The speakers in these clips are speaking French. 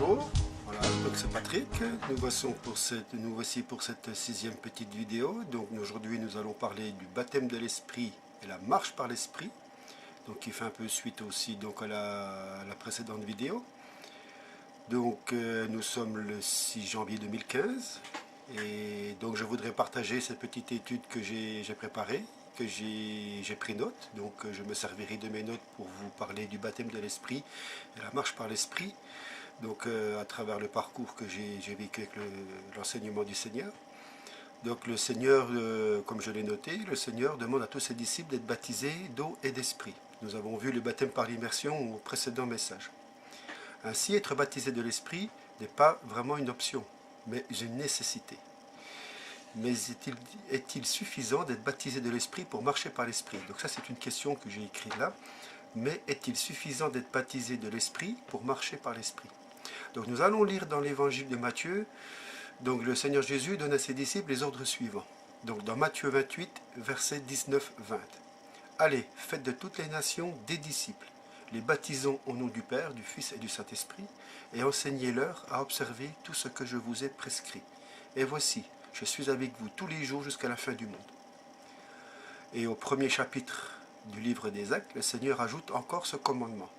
Bonjour, voilà, donc c'est Patrick, nous voici pour cette sixième petite vidéo. Donc aujourd'hui nous allons parler du baptême de l'esprit et la marche par l'esprit, donc qui fait un peu suite aussi donc à la précédente vidéo. Donc nous sommes le 6 janvier 2015 et donc je voudrais partager cette petite étude que j'ai préparée, que j'ai pris note. Donc je me servirai de mes notes pour vous parler du baptême de l'esprit et la marche par l'esprit. Donc à travers le parcours que j'ai vécu avec l'enseignement du Seigneur. Donc le Seigneur, comme je l'ai noté, le Seigneur demande à tous ses disciples d'être baptisés d'eau et d'esprit. Nous avons vu le baptême par l'immersion au précédent message. Ainsi, être baptisé de l'esprit n'est pas vraiment une option, mais une nécessité. Mais est-il suffisant d'être baptisé de l'esprit pour marcher par l'esprit? Donc ça c'est une question que j'ai écrite là. Mais est-il suffisant d'être baptisé de l'esprit pour marcher par l'esprit? Donc nous allons lire dans l'évangile de Matthieu. Donc le Seigneur Jésus donne à ses disciples les ordres suivants. Donc dans Matthieu 28, versets 19-20. Allez, faites de toutes les nations des disciples, les baptisons au nom du Père, du Fils et du Saint-Esprit, et enseignez-leur à observer tout ce que je vous ai prescrit. Et voici, je suis avec vous tous les jours jusqu'à la fin du monde. Et au premier chapitre du livre des Actes, le Seigneur ajoute encore ce commandement.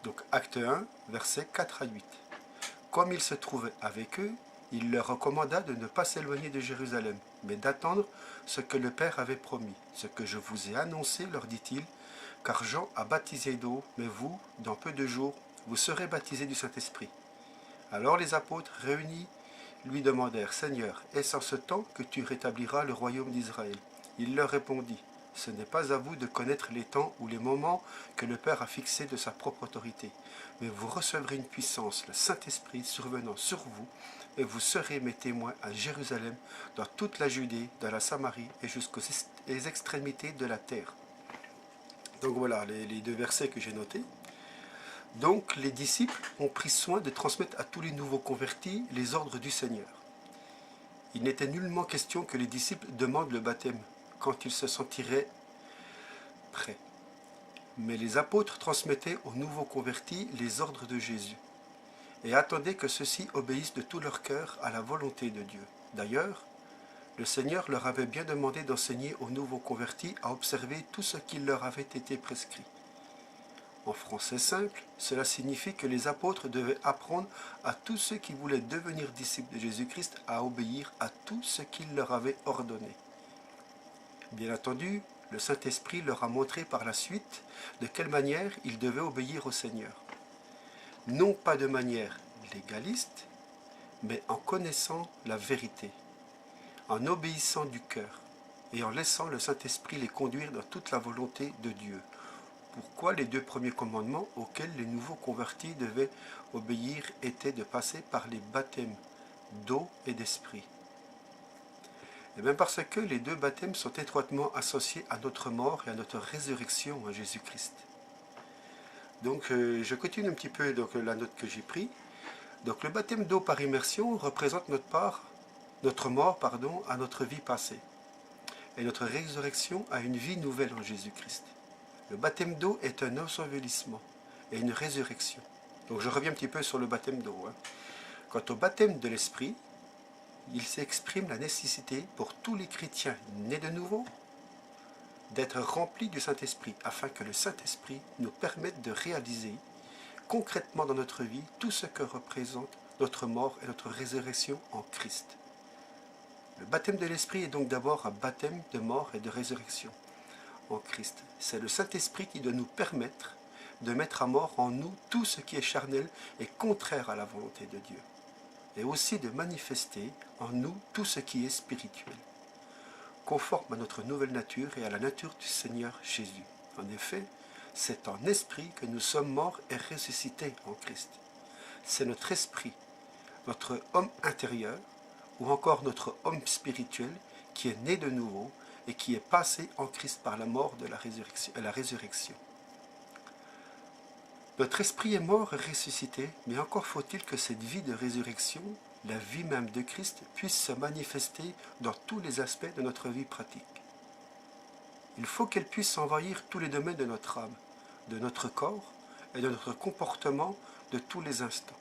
Donc acte 1, versets 4 à 8. Comme il se trouvait avec eux, il leur recommanda de ne pas s'éloigner de Jérusalem, mais d'attendre ce que le Père avait promis. Ce que je vous ai annoncé, leur dit-il, car Jean a baptisé d'eau, mais vous, dans peu de jours, vous serez baptisés du Saint-Esprit. Alors les apôtres, réunis, lui demandèrent, Seigneur, est-ce en ce temps que tu rétabliras le royaume d'Israël? Il leur répondit, ce n'est pas à vous de connaître les temps ou les moments que le Père a fixés de sa propre autorité, mais vous recevrez une puissance, le Saint-Esprit survenant sur vous, et vous serez mes témoins à Jérusalem, dans toute la Judée, dans la Samarie et jusqu'aux extrémités de la terre. Donc voilà les deux versets que j'ai notés. Donc les disciples ont pris soin de transmettre à tous les nouveaux convertis les ordres du Seigneur. Il n'était nullement question que les disciples demandent le baptême quand ils se sentiraient prêts. Mais les apôtres transmettaient aux nouveaux convertis les ordres de Jésus et attendaient que ceux-ci obéissent de tout leur cœur à la volonté de Dieu. D'ailleurs, le Seigneur leur avait bien demandé d'enseigner aux nouveaux convertis à observer tout ce qui leur avait été prescrit. En français simple, cela signifie que les apôtres devaient apprendre à tous ceux qui voulaient devenir disciples de Jésus-Christ à obéir à tout ce qu'il leur avait ordonné. Bien entendu, le Saint-Esprit leur a montré par la suite de quelle manière ils devaient obéir au Seigneur. Non pas de manière légaliste, mais en connaissant la vérité, en obéissant du cœur et en laissant le Saint-Esprit les conduire dans toute la volonté de Dieu. Pourquoi les deux premiers commandements auxquels les nouveaux convertis devaient obéir étaient de passer par les baptêmes d'eau et d'esprit? Eh bien parce que les deux baptêmes sont étroitement associés à notre mort et à notre résurrection en Jésus-Christ. Donc je continue un petit peu la note que j'ai prise. Donc le baptême d'eau par immersion représente notre mort à notre vie passée et notre résurrection à une vie nouvelle en Jésus-Christ. Le baptême d'eau est un ensevelissement et une résurrection. Donc je reviens un petit peu sur le baptême d'eau. Quant au baptême de l'esprit, il s'exprime la nécessité pour tous les chrétiens nés de nouveau d'être remplis du Saint-Esprit, afin que le Saint-Esprit nous permette de réaliser concrètement dans notre vie tout ce que représente notre mort et notre résurrection en Christ. Le baptême de l'Esprit est donc d'abord un baptême de mort et de résurrection en Christ. C'est le Saint-Esprit qui doit nous permettre de mettre à mort en nous tout ce qui est charnel et contraire à la volonté de Dieu, et aussi de manifester en nous tout ce qui est spirituel, conforme à notre nouvelle nature et à la nature du Seigneur Jésus. En effet, c'est en esprit que nous sommes morts et ressuscités en Christ. C'est notre esprit, notre homme intérieur, ou encore notre homme spirituel, qui est né de nouveau et qui est passé en Christ par la mort de la résurrection. Notre esprit est mort et ressuscité, mais encore faut-il que cette vie de résurrection, la vie même de Christ, puisse se manifester dans tous les aspects de notre vie pratique. Il faut qu'elle puisse envahir tous les domaines de notre âme, de notre corps et de notre comportement de tous les instants.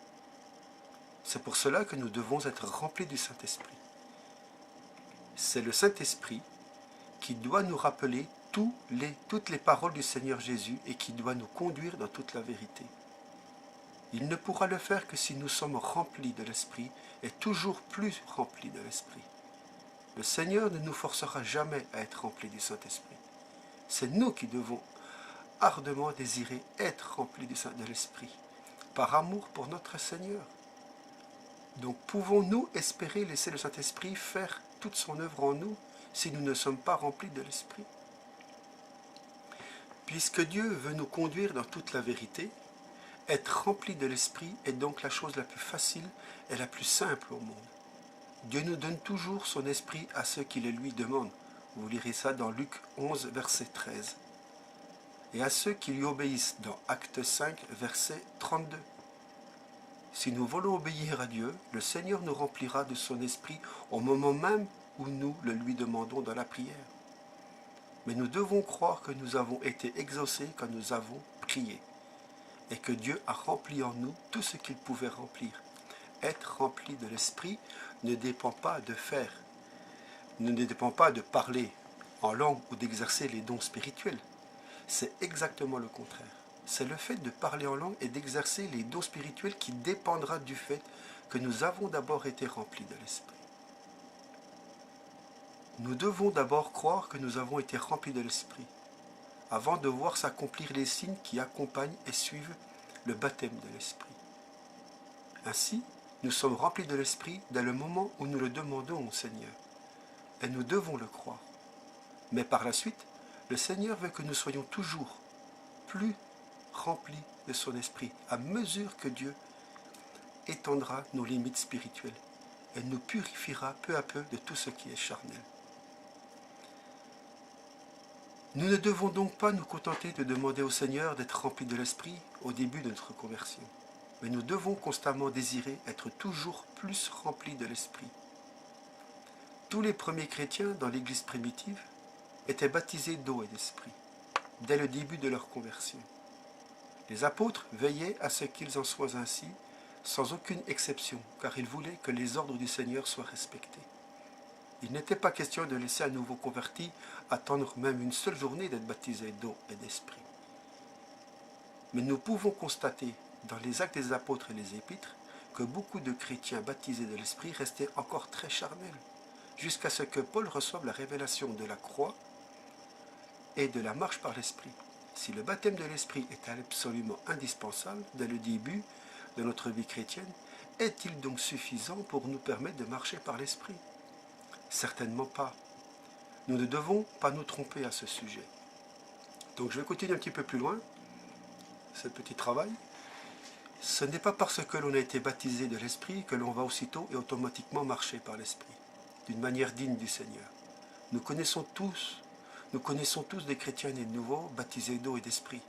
C'est pour cela que nous devons être remplis du Saint-Esprit. C'est le Saint-Esprit qui doit nous rappeler toutes les paroles du Seigneur Jésus et qui doit nous conduire dans toute la vérité. Il ne pourra le faire que si nous sommes remplis de l'Esprit et toujours plus remplis de l'Esprit. Le Seigneur ne nous forcera jamais à être remplis du Saint-Esprit. C'est nous qui devons ardemment désirer être remplis de l'Esprit, par amour pour notre Seigneur. Donc pouvons-nous espérer laisser le Saint-Esprit faire toute son œuvre en nous si nous ne sommes pas remplis de l'Esprit? Puisque Dieu veut nous conduire dans toute la vérité, être rempli de l'Esprit est donc la chose la plus facile et la plus simple au monde. Dieu nous donne toujours son Esprit à ceux qui le lui demandent. Vous lirez ça dans Luc 11, verset 13. Et à ceux qui lui obéissent dans Actes 5, verset 32. Si nous voulons obéir à Dieu, le Seigneur nous remplira de son Esprit au moment même où nous le lui demandons dans la prière. Mais nous devons croire que nous avons été exaucés quand nous avons prié et que Dieu a rempli en nous tout ce qu'il pouvait remplir. Être rempli de l'Esprit ne dépend pas de faire, ne dépend pas de parler en langue ou d'exercer les dons spirituels. C'est exactement le contraire. C'est le fait de parler en langue et d'exercer les dons spirituels qui dépendra du fait que nous avons d'abord été remplis de l'Esprit. Nous devons d'abord croire que nous avons été remplis de l'Esprit, avant de voir s'accomplir les signes qui accompagnent et suivent le baptême de l'Esprit. Ainsi, nous sommes remplis de l'Esprit dès le moment où nous le demandons au Seigneur, et nous devons le croire. Mais par la suite, le Seigneur veut que nous soyons toujours plus remplis de son Esprit, à mesure que Dieu étendra nos limites spirituelles et nous purifiera peu à peu de tout ce qui est charnel. Nous ne devons donc pas nous contenter de demander au Seigneur d'être remplis de l'Esprit au début de notre conversion, mais nous devons constamment désirer être toujours plus remplis de l'Esprit. Tous les premiers chrétiens dans l'Église primitive étaient baptisés d'eau et d'Esprit, dès le début de leur conversion. Les apôtres veillaient à ce qu'ils en soient ainsi, sans aucune exception, car ils voulaient que les ordres du Seigneur soient respectés. Il n'était pas question de laisser un nouveau converti attendre même une seule journée d'être baptisé d'eau et d'Esprit. Mais nous pouvons constater dans les actes des apôtres et les épîtres que beaucoup de chrétiens baptisés de l'Esprit restaient encore très charnels, jusqu'à ce que Paul reçoive la révélation de la croix et de la marche par l'Esprit. Si le baptême de l'Esprit est absolument indispensable dès le début de notre vie chrétienne, est-il donc suffisant pour nous permettre de marcher par l'Esprit? Certainement pas. Nous ne devons pas nous tromper à ce sujet. Donc je vais continuer un petit peu plus loin, ce petit travail. Ce n'est pas parce que l'on a été baptisé de l'Esprit que l'on va aussitôt et automatiquement marcher par l'Esprit, d'une manière digne du Seigneur. Nous connaissons tous des chrétiens nés de nouveau, baptisés d'eau et d'Esprit,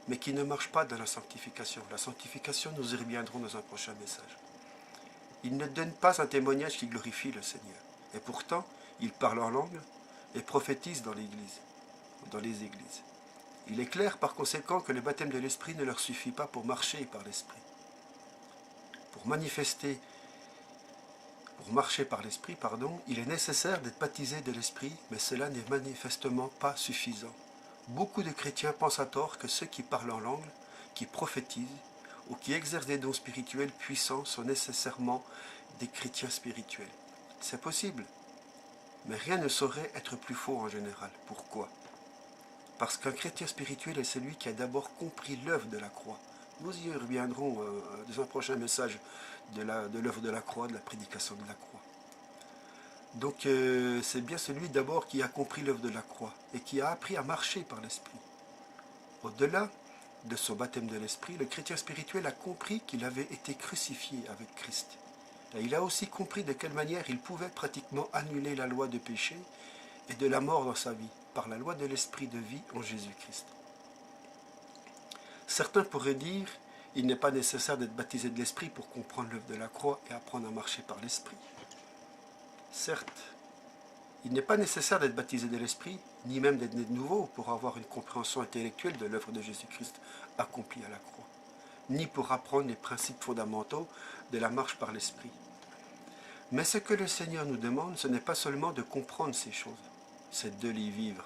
mais qui ne marchent pas dans la sanctification. La sanctification, nous y reviendrons dans un prochain message. Ils ne donnent pas un témoignage qui glorifie le Seigneur. Et pourtant, ils parlent en langue et prophétisent dans l'Église, dans les églises. Il est clair par conséquent que le baptême de l'Esprit ne leur suffit pas pour marcher par l'Esprit. Pour marcher par l'Esprit, il est nécessaire d'être baptisé de l'Esprit, mais cela n'est manifestement pas suffisant. Beaucoup de chrétiens pensent à tort que ceux qui parlent en langue, qui prophétisent ou qui exercent des dons spirituels puissants sont nécessairement des chrétiens spirituels. C'est possible, mais rien ne saurait être plus faux en général. Pourquoi? Parce qu'un chrétien spirituel est celui qui a d'abord compris l'œuvre de la croix. Nous y reviendrons dans un prochain message de l'œuvre de la croix, de la prédication de la croix. Donc c'est bien celui d'abord qui a compris l'œuvre de la croix et qui a appris à marcher par l'Esprit. Au-delà de son baptême de l'Esprit, le chrétien spirituel a compris qu'il avait été crucifié avec Christ. Et il a aussi compris de quelle manière il pouvait pratiquement annuler la loi de péché et de la mort dans sa vie, par la loi de l'esprit de vie en Jésus-Christ. Certains pourraient dire, il n'est pas nécessaire d'être baptisé de l'esprit pour comprendre l'œuvre de la croix et apprendre à marcher par l'esprit. Certes, il n'est pas nécessaire d'être baptisé de l'esprit, ni même d'être né de nouveau pour avoir une compréhension intellectuelle de l'œuvre de Jésus-Christ accomplie à la croix. ni pour apprendre les principes fondamentaux de la marche par l'esprit. Mais ce que le Seigneur nous demande, ce n'est pas seulement de comprendre ces choses, c'est de les vivre,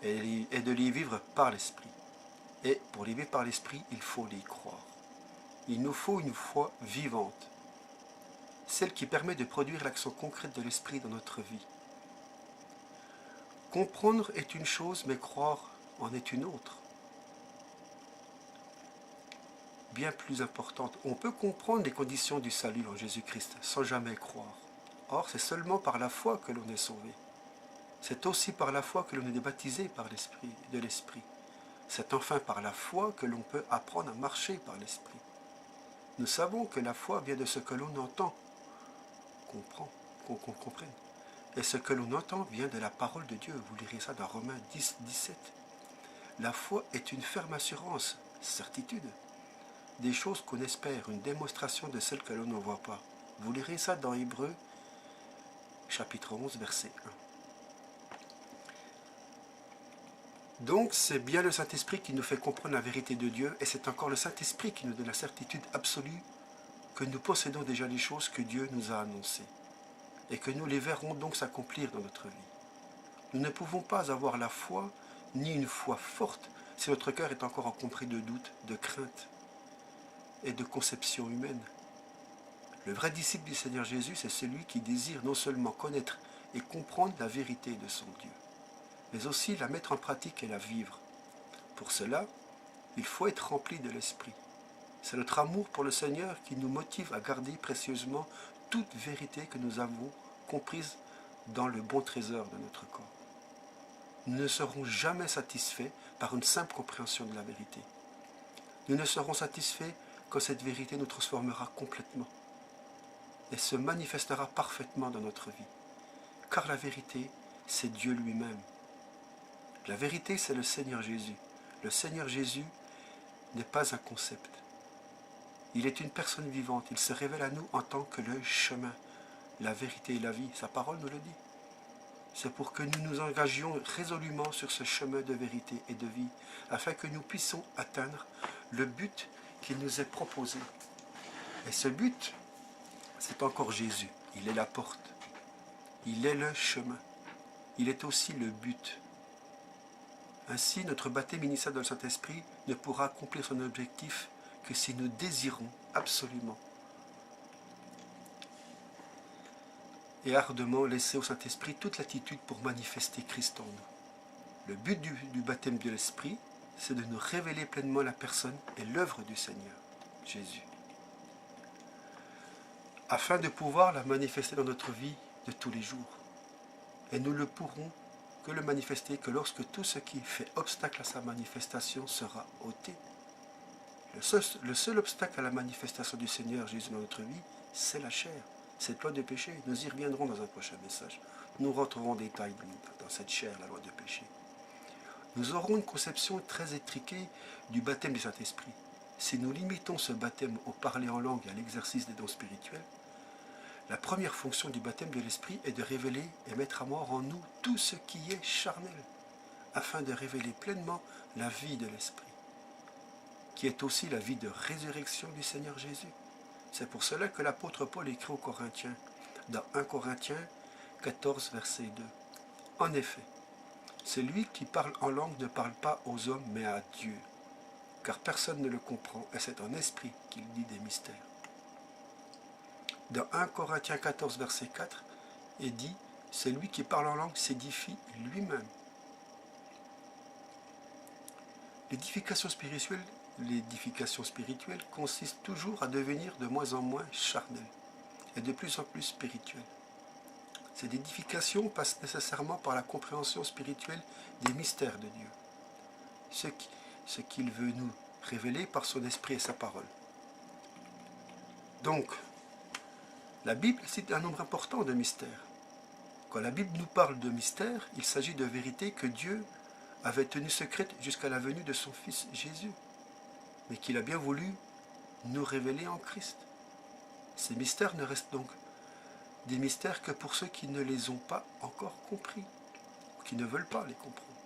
et de les vivre par l'esprit. Et pour les vivre par l'esprit, il faut les croire. Il nous faut une foi vivante, celle qui permet de produire l'action concrète de l'esprit dans notre vie. Comprendre est une chose, mais croire en est une autre. Bien plus importante. On peut comprendre les conditions du salut en Jésus-Christ sans jamais croire. Or, c'est seulement par la foi que l'on est sauvé. C'est aussi par la foi que l'on est baptisé par l'Esprit, de l'Esprit. C'est enfin par la foi que l'on peut apprendre à marcher par l'Esprit. Nous savons que la foi vient de ce que l'on entend, qu'on comprenne. Et ce que l'on entend vient de la parole de Dieu. Vous lirez ça dans Romains 10, 17. La foi est une ferme assurance, certitude, des choses qu'on espère, une démonstration de celles que l'on ne voit pas. Vous lirez ça dans Hébreux, chapitre 11, verset 1. Donc, c'est bien le Saint-Esprit qui nous fait comprendre la vérité de Dieu, et c'est encore le Saint-Esprit qui nous donne la certitude absolue que nous possédons déjà les choses que Dieu nous a annoncées, et que nous les verrons donc s'accomplir dans notre vie. Nous ne pouvons pas avoir la foi, ni une foi forte, si notre cœur est encore encombré de doutes, de craintes et de conceptions humaines. Le vrai disciple du Seigneur Jésus, c'est celui qui désire non seulement connaître et comprendre la vérité de son Dieu, mais aussi la mettre en pratique et la vivre. Pour cela, il faut être rempli de l'Esprit. C'est notre amour pour le Seigneur qui nous motive à garder précieusement toute vérité que nous avons comprise dans le bon trésor de notre corps. Nous ne serons jamais satisfaits par une simple compréhension de la vérité. Nous ne serons satisfaits quand cette vérité nous transformera complètement et se manifestera parfaitement dans notre vie. Car la vérité, c'est Dieu lui-même. La vérité, c'est le Seigneur Jésus. Le Seigneur Jésus n'est pas un concept. Il est une personne vivante. Il se révèle à nous en tant que le chemin, la vérité et la vie. Sa parole nous le dit. C'est pour que nous nous engagions résolument sur ce chemin de vérité et de vie, afin que nous puissions atteindre le but qui nous est proposé. Et ce but, c'est encore Jésus. Il est la porte. Il est le chemin. Il est aussi le but. Ainsi, notre baptême initial dans le Saint-Esprit ne pourra accomplir son objectif que si nous désirons absolument et ardemment laisser au Saint-Esprit toute l'attitude pour manifester Christ en nous. Le but du baptême de l'Esprit, c'est de nous révéler pleinement la personne et l'œuvre du Seigneur, Jésus, afin de pouvoir la manifester dans notre vie de tous les jours. Et nous ne pourrons que le manifester que lorsque tout ce qui fait obstacle à sa manifestation sera ôté. Le seul obstacle à la manifestation du Seigneur Jésus dans notre vie, c'est la chair, cette loi de péché. Nous y reviendrons dans un prochain message. Nous rentrerons en détail dans cette chair, la loi de péché. Nous aurons une conception très étriquée du baptême du Saint-Esprit. Si nous limitons ce baptême au parler en langue et à l'exercice des dons spirituels, la première fonction du baptême de l'Esprit est de révéler et mettre à mort en nous tout ce qui est charnel, afin de révéler pleinement la vie de l'Esprit, qui est aussi la vie de résurrection du Seigneur Jésus. C'est pour cela que l'apôtre Paul écrit aux Corinthiens, dans 1 Corinthiens 14, verset 2. En effet, celui qui parle en langue ne parle pas aux hommes, mais à Dieu, car personne ne le comprend, et c'est en esprit qu'il dit des mystères. Dans 1 Corinthiens 14, verset 4, il dit « Celui qui parle en langue s'édifie lui-même ». L'édification spirituelle consiste toujours à devenir de moins en moins charnelle et de plus en plus spirituelle. Cette édification passe nécessairement par la compréhension spirituelle des mystères de Dieu, ce qu'il veut nous révéler par son esprit et sa parole. Donc, la Bible cite un nombre important de mystères. Quand la Bible nous parle de mystères, il s'agit de vérités que Dieu avait tenues secrètes jusqu'à la venue de son Fils Jésus, mais qu'il a bien voulu nous révéler en Christ. Ces mystères ne restent donc des mystères que pour ceux qui ne les ont pas encore compris, ou qui ne veulent pas les comprendre.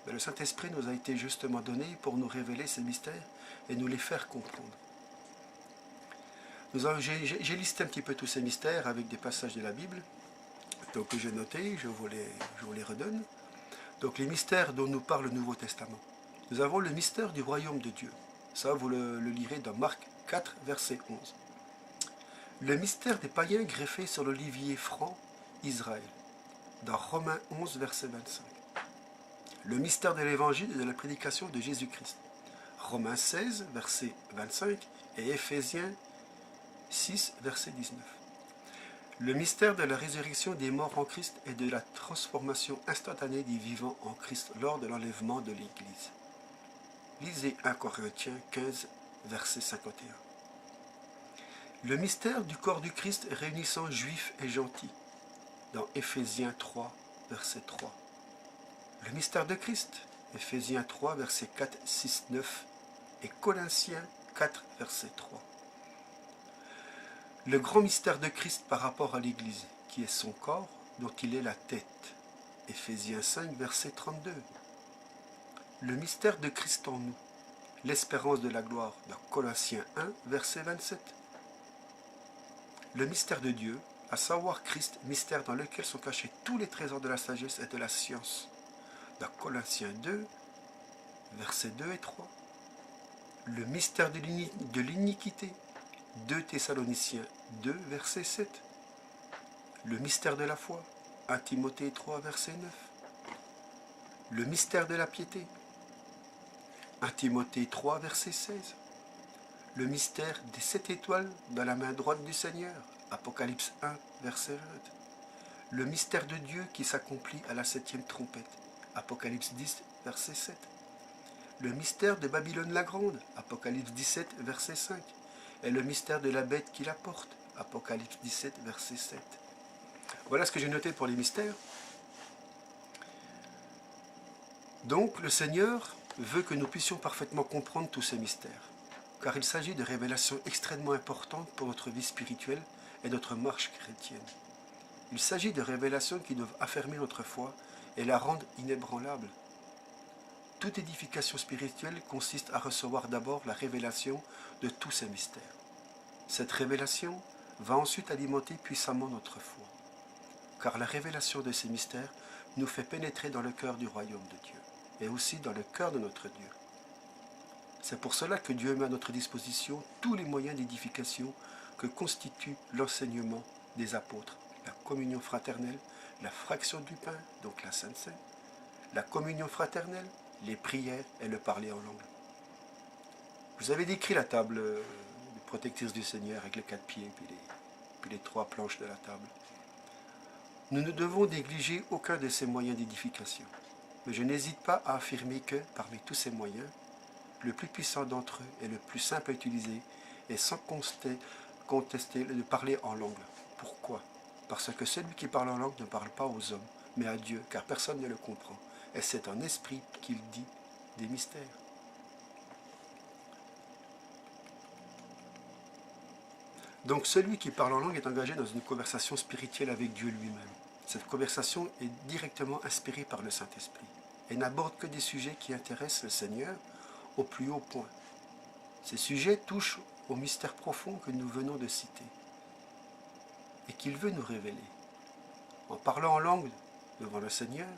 Mais le Saint-Esprit nous a été justement donné pour nous révéler ces mystères et nous les faire comprendre. J'ai listé un petit peu tous ces mystères avec des passages de la Bible, donc que j'ai notés, je vous les redonne. Donc les mystères dont nous parle le Nouveau Testament. Nous avons le mystère du royaume de Dieu. Ça, vous le lirez dans Marc 4, verset 11. Le mystère des païens greffés sur l'olivier franc Israël, dans Romains 11, verset 25. Le mystère de l'évangile et de la prédication de Jésus-Christ, Romains 16, verset 25 et Éphésiens 6, verset 19. Le mystère de la résurrection des morts en Christ et de la transformation instantanée des vivants en Christ lors de l'enlèvement de l'Église. Lisez 1 Corinthiens 15, verset 51. Le mystère du corps du Christ réunissant juifs et gentils, dans Éphésiens 3, verset 3. Le mystère de Christ, Éphésiens 3, verset 4, 6, 9 et Colossiens 4, verset 3. Le grand mystère de Christ par rapport à l'Église, qui est son corps, dont il est la tête, Éphésiens 5, verset 32. Le mystère de Christ en nous, l'espérance de la gloire, dans Colossiens 1, verset 27. Le mystère de Dieu, à savoir Christ, mystère dans lequel sont cachés tous les trésors de la sagesse et de la science, dans Colossiens 2, versets 2 et 3. Le mystère de l'iniquité, 2 Thessaloniciens 2, verset 7. Le mystère de la foi, 1 Timothée 3, verset 9. Le mystère de la piété, 1 Timothée 3, verset 16. Le mystère des 7 étoiles dans la main droite du Seigneur, Apocalypse 1, verset 20. Le mystère de Dieu qui s'accomplit à la 7e trompette, Apocalypse 10, verset 7. Le mystère de Babylone la Grande, Apocalypse 17, verset 5. Et le mystère de la bête qui la porte, Apocalypse 17, verset 7. Voilà ce que j'ai noté pour les mystères. Donc, le Seigneur veut que nous puissions parfaitement comprendre tous ces mystères, car il s'agit de révélations extrêmement importantes pour notre vie spirituelle et notre marche chrétienne. Il s'agit de révélations qui doivent affermir notre foi et la rendre inébranlable. Toute édification spirituelle consiste à recevoir d'abord la révélation de tous ces mystères. Cette révélation va ensuite alimenter puissamment notre foi, car la révélation de ces mystères nous fait pénétrer dans le cœur du royaume de Dieu, et aussi dans le cœur de notre Dieu. C'est pour cela que Dieu met à notre disposition tous les moyens d'édification que constitue l'enseignement des apôtres, la communion fraternelle, la fraction du pain, donc la Sainte Seine, la communion fraternelle, les prières et le parler en langue. Vous avez décrit la table protectrice du Seigneur avec les 4 pieds puis les 3 planches de la table. Nous ne devons négliger aucun de ces moyens d'édification. Mais je n'hésite pas à affirmer que, parmi tous ces moyens, le plus puissant d'entre eux et le plus simple à utiliser est sans contester de parler en langue. Pourquoi? Parce que celui qui parle en langue ne parle pas aux hommes, mais à Dieu, car personne ne le comprend. Et c'est en esprit qu'il dit des mystères. Donc celui qui parle en langue est engagé dans une conversation spirituelle avec Dieu lui-même. Cette conversation est directement inspirée par le Saint-Esprit et n'aborde que des sujets qui intéressent le Seigneur au plus haut point. Ces sujets touchent au mystère profond que nous venons de citer et qu'il veut nous révéler. En parlant en langue devant le Seigneur,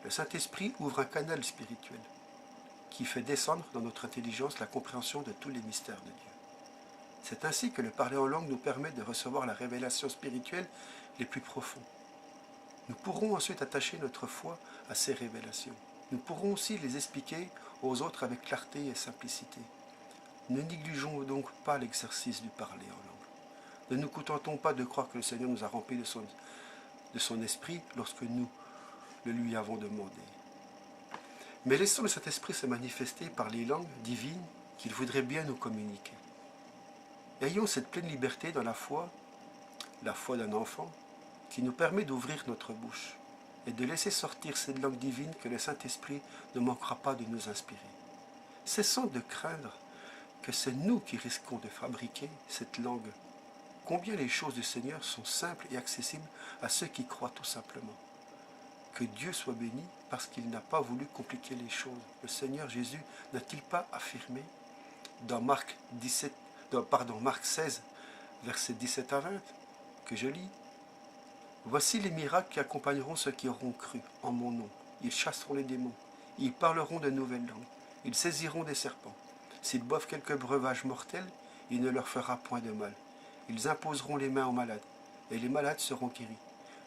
le Saint-Esprit ouvre un canal spirituel qui fait descendre dans notre intelligence la compréhension de tous les mystères de Dieu. C'est ainsi que le parler en langue nous permet de recevoir la révélation spirituelle les plus profondes. Nous pourrons ensuite attacher notre foi à ces révélations. Nous pourrons aussi les expliquer aux autres avec clarté et simplicité. Ne négligeons donc pas l'exercice du parler en langue. Ne nous contentons pas de croire que le Seigneur nous a remplis de son esprit lorsque nous le lui avons demandé. Mais laissons le Saint-Esprit se manifester par les langues divines qu'il voudrait bien nous communiquer. Ayons cette pleine liberté dans la foi d'un enfant, qui nous permet d'ouvrir notre bouche et de laisser sortir cette langue divine que le Saint-Esprit ne manquera pas de nous inspirer. Cessons de craindre que c'est nous qui risquons de fabriquer cette langue. Combien les choses du Seigneur sont simples et accessibles à ceux qui croient tout simplement. Que Dieu soit béni parce qu'il n'a pas voulu compliquer les choses. Le Seigneur Jésus n'a-t-il pas affirmé dans Marc 16, versets 17 à 20, que je lis: voici les miracles qui accompagneront ceux qui auront cru en mon nom. Ils chasseront les démons, ils parleront de nouvelles langues, ils saisiront des serpents. S'ils boivent quelques breuvages mortels, il ne leur fera point de mal. Ils imposeront les mains aux malades, et les malades seront guéris.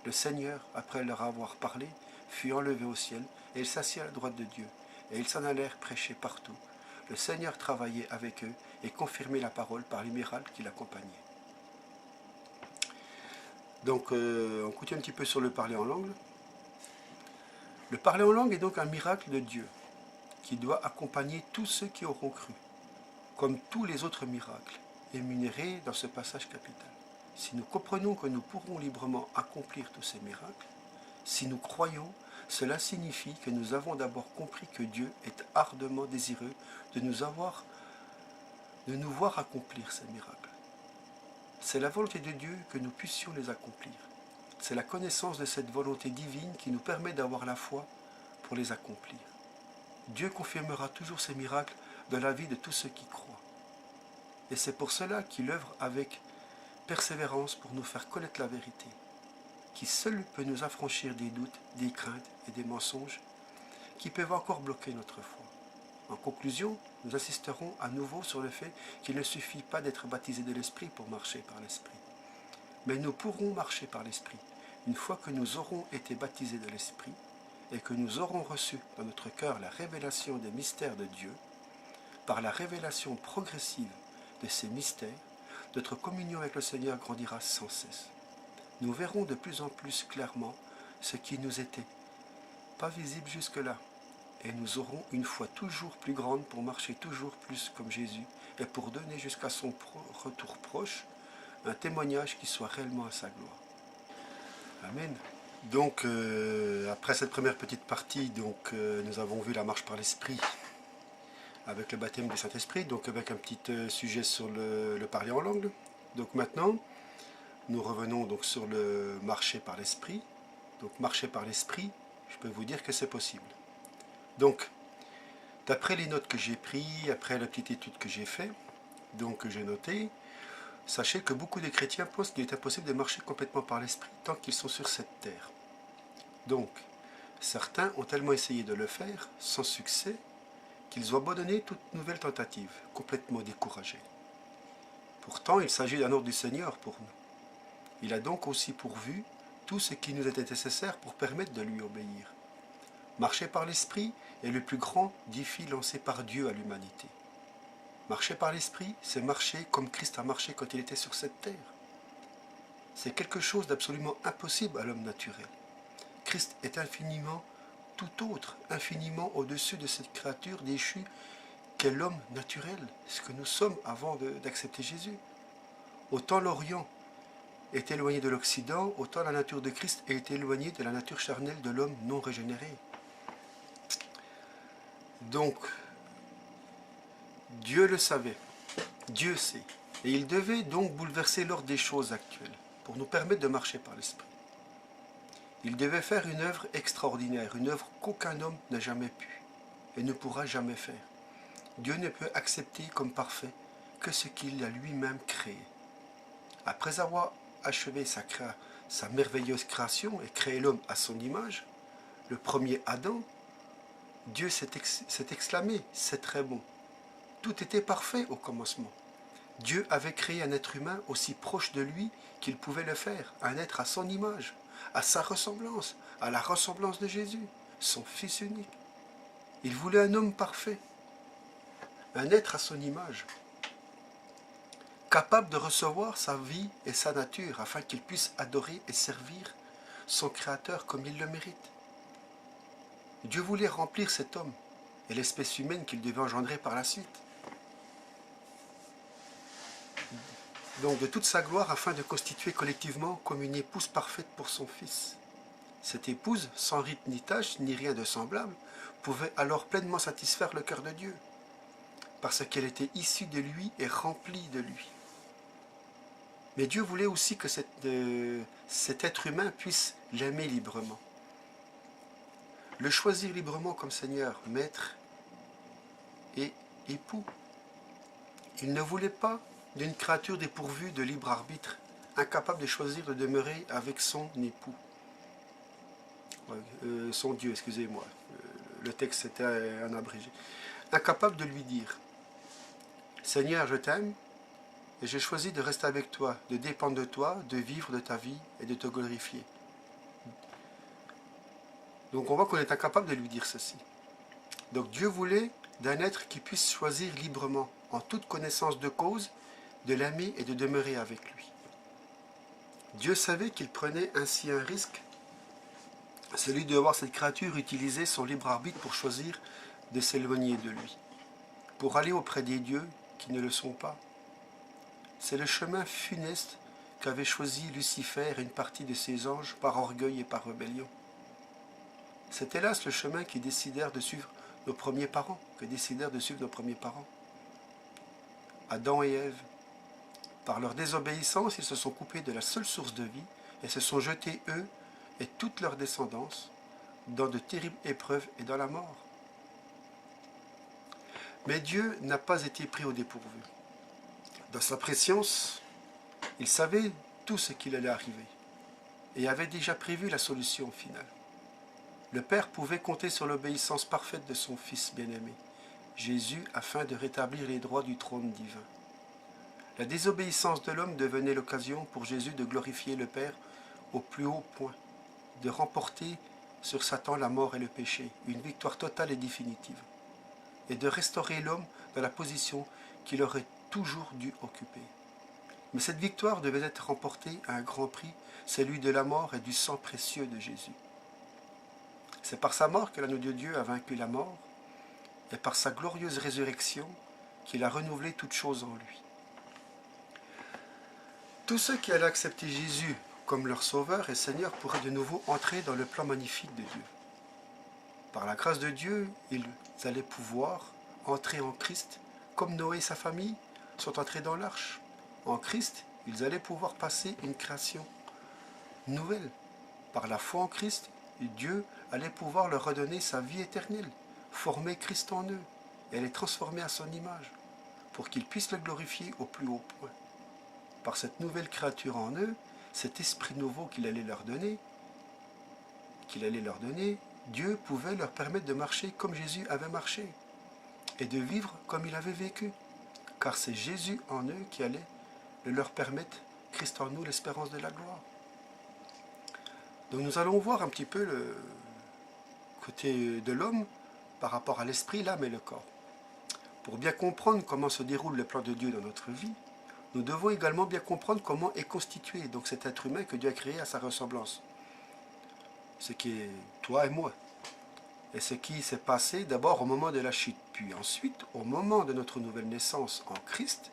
Le Seigneur, après leur avoir parlé, fut enlevé au ciel, et il s'assit à la droite de Dieu. Et ils s'en allèrent prêcher partout. Le Seigneur travaillait avec eux et confirmait la parole par les miracles qui l'accompagnaient. Donc, on continue un petit peu sur le parler en langue. Le parler en langue est donc un miracle de Dieu qui doit accompagner tous ceux qui auront cru, comme tous les autres miracles énumérés dans ce passage capital. Si nous comprenons que nous pourrons librement accomplir tous ces miracles, si nous croyons, cela signifie que nous avons d'abord compris que Dieu est ardemment désireux de nous voir accomplir ces miracles. C'est la volonté de Dieu que nous puissions les accomplir. C'est la connaissance de cette volonté divine qui nous permet d'avoir la foi pour les accomplir. Dieu confirmera toujours ces miracles dans la vie de tous ceux qui croient. Et c'est pour cela qu'il œuvre avec persévérance pour nous faire connaître la vérité, qui seul peut nous affranchir des doutes, des craintes et des mensonges qui peuvent encore bloquer notre foi. En conclusion, nous insisterons à nouveau sur le fait qu'il ne suffit pas d'être baptisé de l'Esprit pour marcher par l'Esprit. Mais nous pourrons marcher par l'Esprit une fois que nous aurons été baptisés de l'Esprit et que nous aurons reçu dans notre cœur la révélation des mystères de Dieu. Par la révélation progressive de ces mystères, notre communion avec le Seigneur grandira sans cesse. Nous verrons de plus en plus clairement ce qui nous était pas visible jusque-là, et nous aurons une foi toujours plus grande pour marcher toujours plus comme Jésus et pour donner jusqu'à son retour proche un témoignage qui soit réellement à sa gloire. Amen. Donc, après cette première petite partie, nous avons vu la marche par l'Esprit avec le baptême du Saint-Esprit, donc avec un petit sujet sur le parler en langue. Donc maintenant, nous revenons donc sur le marcher par l'Esprit. Donc marcher par l'Esprit, je peux vous dire que c'est possible. Donc, d'après les notes que j'ai prises, après la petite étude que j'ai faite, donc que j'ai notée, sachez que beaucoup de chrétiens pensent qu'il est impossible de marcher complètement par l'Esprit tant qu'ils sont sur cette terre. Donc, certains ont tellement essayé de le faire, sans succès, qu'ils ont abandonné toute nouvelle tentative, complètement découragés. Pourtant, il s'agit d'un ordre du Seigneur pour nous. Il a donc aussi pourvu tout ce qui nous était nécessaire pour permettre de lui obéir. Marcher par l'Esprit est le plus grand défi lancé par Dieu à l'humanité. Marcher par l'Esprit, c'est marcher comme Christ a marché quand il était sur cette terre. C'est quelque chose d'absolument impossible à l'homme naturel. Christ est infiniment tout autre, infiniment au-dessus de cette créature déchue qu'est l'homme naturel, ce que nous sommes avant d'accepter Jésus. Autant l'Orient est éloigné de l'Occident, autant la nature de Christ est éloignée de la nature charnelle de l'homme non régénéré. Donc, Dieu le savait, Dieu sait, et il devait donc bouleverser l'ordre des choses actuelles pour nous permettre de marcher par l'Esprit. Il devait faire une œuvre extraordinaire, une œuvre qu'aucun homme n'a jamais pu et ne pourra jamais faire. Dieu ne peut accepter comme parfait que ce qu'il a lui-même créé. Après avoir achevé sa merveilleuse création et créé l'homme à son image, le premier Adam, Dieu s'est exclamé, c'est très bon. Tout était parfait au commencement. Dieu avait créé un être humain aussi proche de lui qu'il pouvait le faire, un être à son image, à sa ressemblance, à la ressemblance de Jésus, son Fils unique. Il voulait un homme parfait, un être à son image, capable de recevoir sa vie et sa nature afin qu'il puisse adorer et servir son Créateur comme il le mérite. Dieu voulait remplir cet homme et l'espèce humaine qu'il devait engendrer par la suite. Donc de toute sa gloire afin de constituer collectivement comme une épouse parfaite pour son Fils. Cette épouse, sans rite ni tache, ni rien de semblable, pouvait alors pleinement satisfaire le cœur de Dieu, parce qu'elle était issue de lui et remplie de lui. Mais Dieu voulait aussi que cet être humain puisse l'aimer librement. le choisir librement comme Seigneur, Maître et époux. Il ne voulait pas d'une créature dépourvue de libre arbitre, incapable de choisir de demeurer avec son époux. Son Dieu, excusez-moi. Le texte était un abrégé. Incapable de lui dire « Seigneur, je t'aime, et j'ai choisi de rester avec toi, de dépendre de toi, de vivre de ta vie et de te glorifier. » Donc on voit qu'on est incapable de lui dire ceci. Donc Dieu voulait d'un être qui puisse choisir librement, en toute connaissance de cause, de l'aimer et de demeurer avec lui. Dieu savait qu'il prenait ainsi un risque, celui de voir cette créature utiliser son libre arbitre pour choisir de s'éloigner de lui, pour aller auprès des dieux qui ne le sont pas. C'est le chemin funeste qu'avait choisi Lucifer et une partie de ses anges par orgueil et par rébellion. C'est hélas le chemin qui décidèrent de suivre nos premiers parents, Adam et Ève. Par leur désobéissance, ils se sont coupés de la seule source de vie et se sont jetés, eux et toute leur descendance, dans de terribles épreuves et dans la mort. Mais Dieu n'a pas été pris au dépourvu. Dans sa préscience, il savait tout ce qu'il allait arriver et avait déjà prévu la solution finale. Le Père pouvait compter sur l'obéissance parfaite de son Fils bien-aimé, Jésus, afin de rétablir les droits du trône divin. La désobéissance de l'homme devenait l'occasion pour Jésus de glorifier le Père au plus haut point, de remporter sur Satan la mort et le péché, une victoire totale et définitive, et de restaurer l'homme dans la position qu'il aurait toujours dû occuper. Mais cette victoire devait être remportée à un grand prix, celui de la mort et du sang précieux de Jésus. C'est par sa mort que l'agneau de Dieu a vaincu la mort, et par sa glorieuse résurrection qu'il a renouvelé toutes choses en lui. Tous ceux qui allaient accepter Jésus comme leur sauveur et Seigneur pourraient de nouveau entrer dans le plan magnifique de Dieu. Par la grâce de Dieu, ils allaient pouvoir entrer en Christ, comme Noé et sa famille sont entrés dans l'arche. En Christ, ils allaient pouvoir passer une création nouvelle. Par la foi en Christ, Dieu allait pouvoir leur redonner sa vie éternelle, former Christ en eux et les transformer à son image, pour qu'ils puissent le glorifier au plus haut point. Par cette nouvelle créature en eux, cet esprit nouveau qu'il allait leur donner, Dieu pouvait leur permettre de marcher comme Jésus avait marché et de vivre comme il avait vécu, car c'est Jésus en eux qui allait le leur permettre, Christ en nous, l'espérance de la gloire. Donc nous allons voir un petit peu le côté de l'homme par rapport à l'esprit, l'âme et le corps. Pour bien comprendre comment se déroule le plan de Dieu dans notre vie, nous devons également bien comprendre comment est constitué donc cet être humain que Dieu a créé à sa ressemblance. Ce qui est toi et moi. Et ce qui s'est passé d'abord au moment de la chute, puis ensuite, au moment de notre nouvelle naissance en Christ,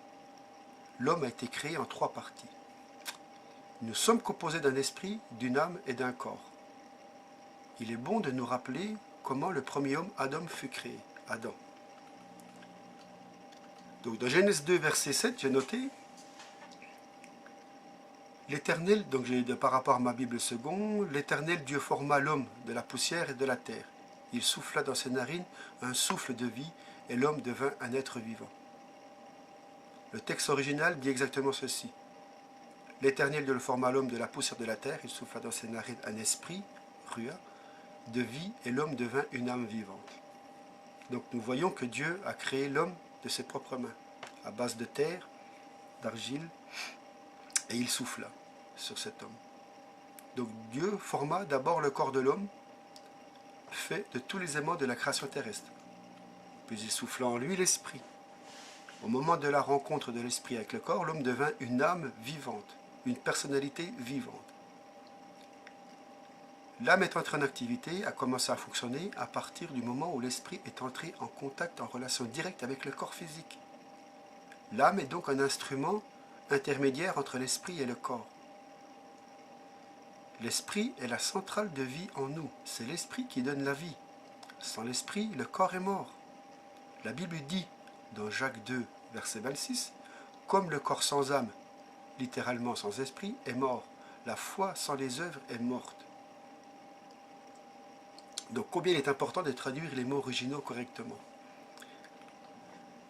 l'homme a été créé en 3 parties. Nous sommes composés d'un esprit, d'une âme et d'un corps. Il est bon de nous rappeler comment le premier homme, Adam, fut créé. Adam. Donc dans Genèse 2, verset 7, j'ai noté l'Éternel, donc par rapport à ma Bible seconde, l'Éternel Dieu forma l'homme de la poussière et de la terre. Il souffla dans ses narines un souffle de vie et l'homme devint un être vivant. Le texte original dit exactement ceci. L'Éternel Dieu forma l'homme de la poussière de la terre, il souffla dans ses narines un esprit, rua, de vie et l'homme devint une âme vivante. Donc nous voyons que Dieu a créé l'homme de ses propres mains, à base de terre, d'argile, et il souffla sur cet homme. Donc Dieu forma d'abord le corps de l'homme, fait de tous les aimants de la création terrestre. Puis il souffla en lui l'esprit. Au moment de la rencontre de l'esprit avec le corps, l'homme devint une âme vivante, une personnalité vivante. L'âme est entrée en activité, a commencé à fonctionner à partir du moment où l'esprit est entré en contact, en relation directe avec le corps physique. L'âme est donc un instrument intermédiaire entre l'esprit et le corps. L'esprit est la centrale de vie en nous. C'est l'esprit qui donne la vie. Sans l'esprit, le corps est mort. La Bible dit, dans Jacques 2, verset 26, « Comme le corps sans âme, littéralement sans esprit, est mort, la foi sans les œuvres est morte. » Donc combien il est important de traduire les mots originaux correctement.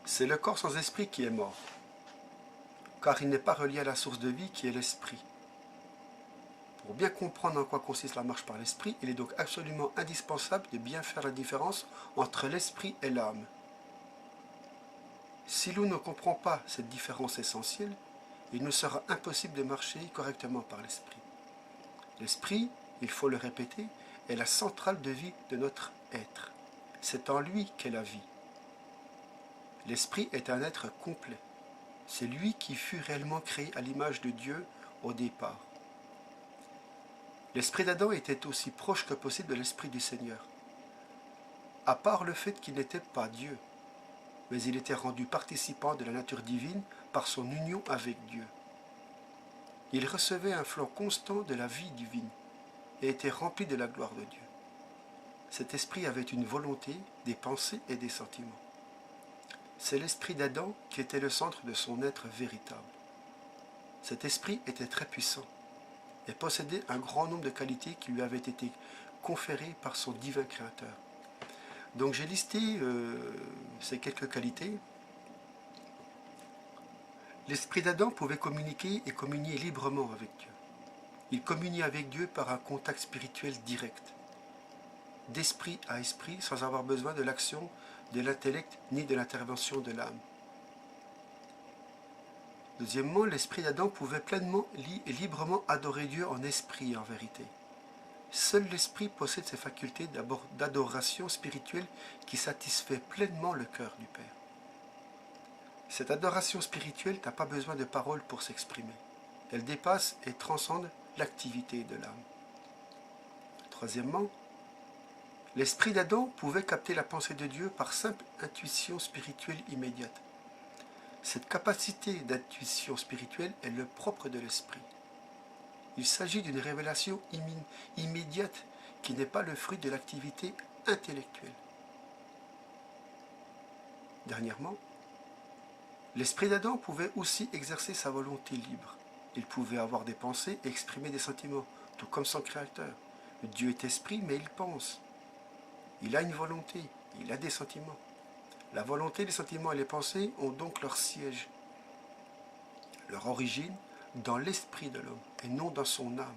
C'est le corps sans esprit qui est mort, car il n'est pas relié à la source de vie qui est l'esprit. Pour bien comprendre en quoi consiste la marche par l'esprit, il est donc absolument indispensable de bien faire la différence entre l'esprit et l'âme. Si l'on ne comprend pas cette différence essentielle, il nous sera impossible de marcher correctement par l'esprit. L'esprit, il faut le répéter, est la centrale de vie de notre être. C'est en lui qu'est la vie. L'esprit est un être complet. C'est lui qui fut réellement créé à l'image de Dieu au départ. L'esprit d'Adam était aussi proche que possible de l'esprit du Seigneur. À part le fait qu'il n'était pas Dieu, mais il était rendu participant de la nature divine par son union avec Dieu. Il recevait un flot constant de la vie divine et était rempli de la gloire de Dieu. Cet esprit avait une volonté, des pensées et des sentiments. C'est l'esprit d'Adam qui était le centre de son être véritable. Cet esprit était très puissant et possédait un grand nombre de qualités qui lui avaient été conférées par son divin créateur. Donc j'ai listé ces quelques qualités. L'esprit d'Adam pouvait communiquer et communier librement avec Dieu. Il communiait avec Dieu par un contact spirituel direct, d'esprit à esprit, sans avoir besoin de l'action de l'intellect ni de l'intervention de l'âme. Deuxièmement, l'esprit d'Adam pouvait pleinement et librement adorer Dieu en esprit et en vérité. Seul l'esprit possède ces facultés d'adoration spirituelle qui satisfait pleinement le cœur du Père. Cette adoration spirituelle n'a pas besoin de paroles pour s'exprimer. Elle dépasse et transcende l'activité de l'âme. Troisièmement, l'esprit d'Adam pouvait capter la pensée de Dieu par simple intuition spirituelle immédiate. Cette capacité d'intuition spirituelle est le propre de l'esprit. Il s'agit d'une révélation immédiate qui n'est pas le fruit de l'activité intellectuelle. Dernièrement, l'esprit d'Adam pouvait aussi exercer sa volonté libre. Il pouvait avoir des pensées et exprimer des sentiments, tout comme son créateur. Dieu est esprit, mais il pense. Il a une volonté, il a des sentiments. La volonté, les sentiments et les pensées ont donc leur siège, leur origine dans l'esprit de l'homme et non dans son âme.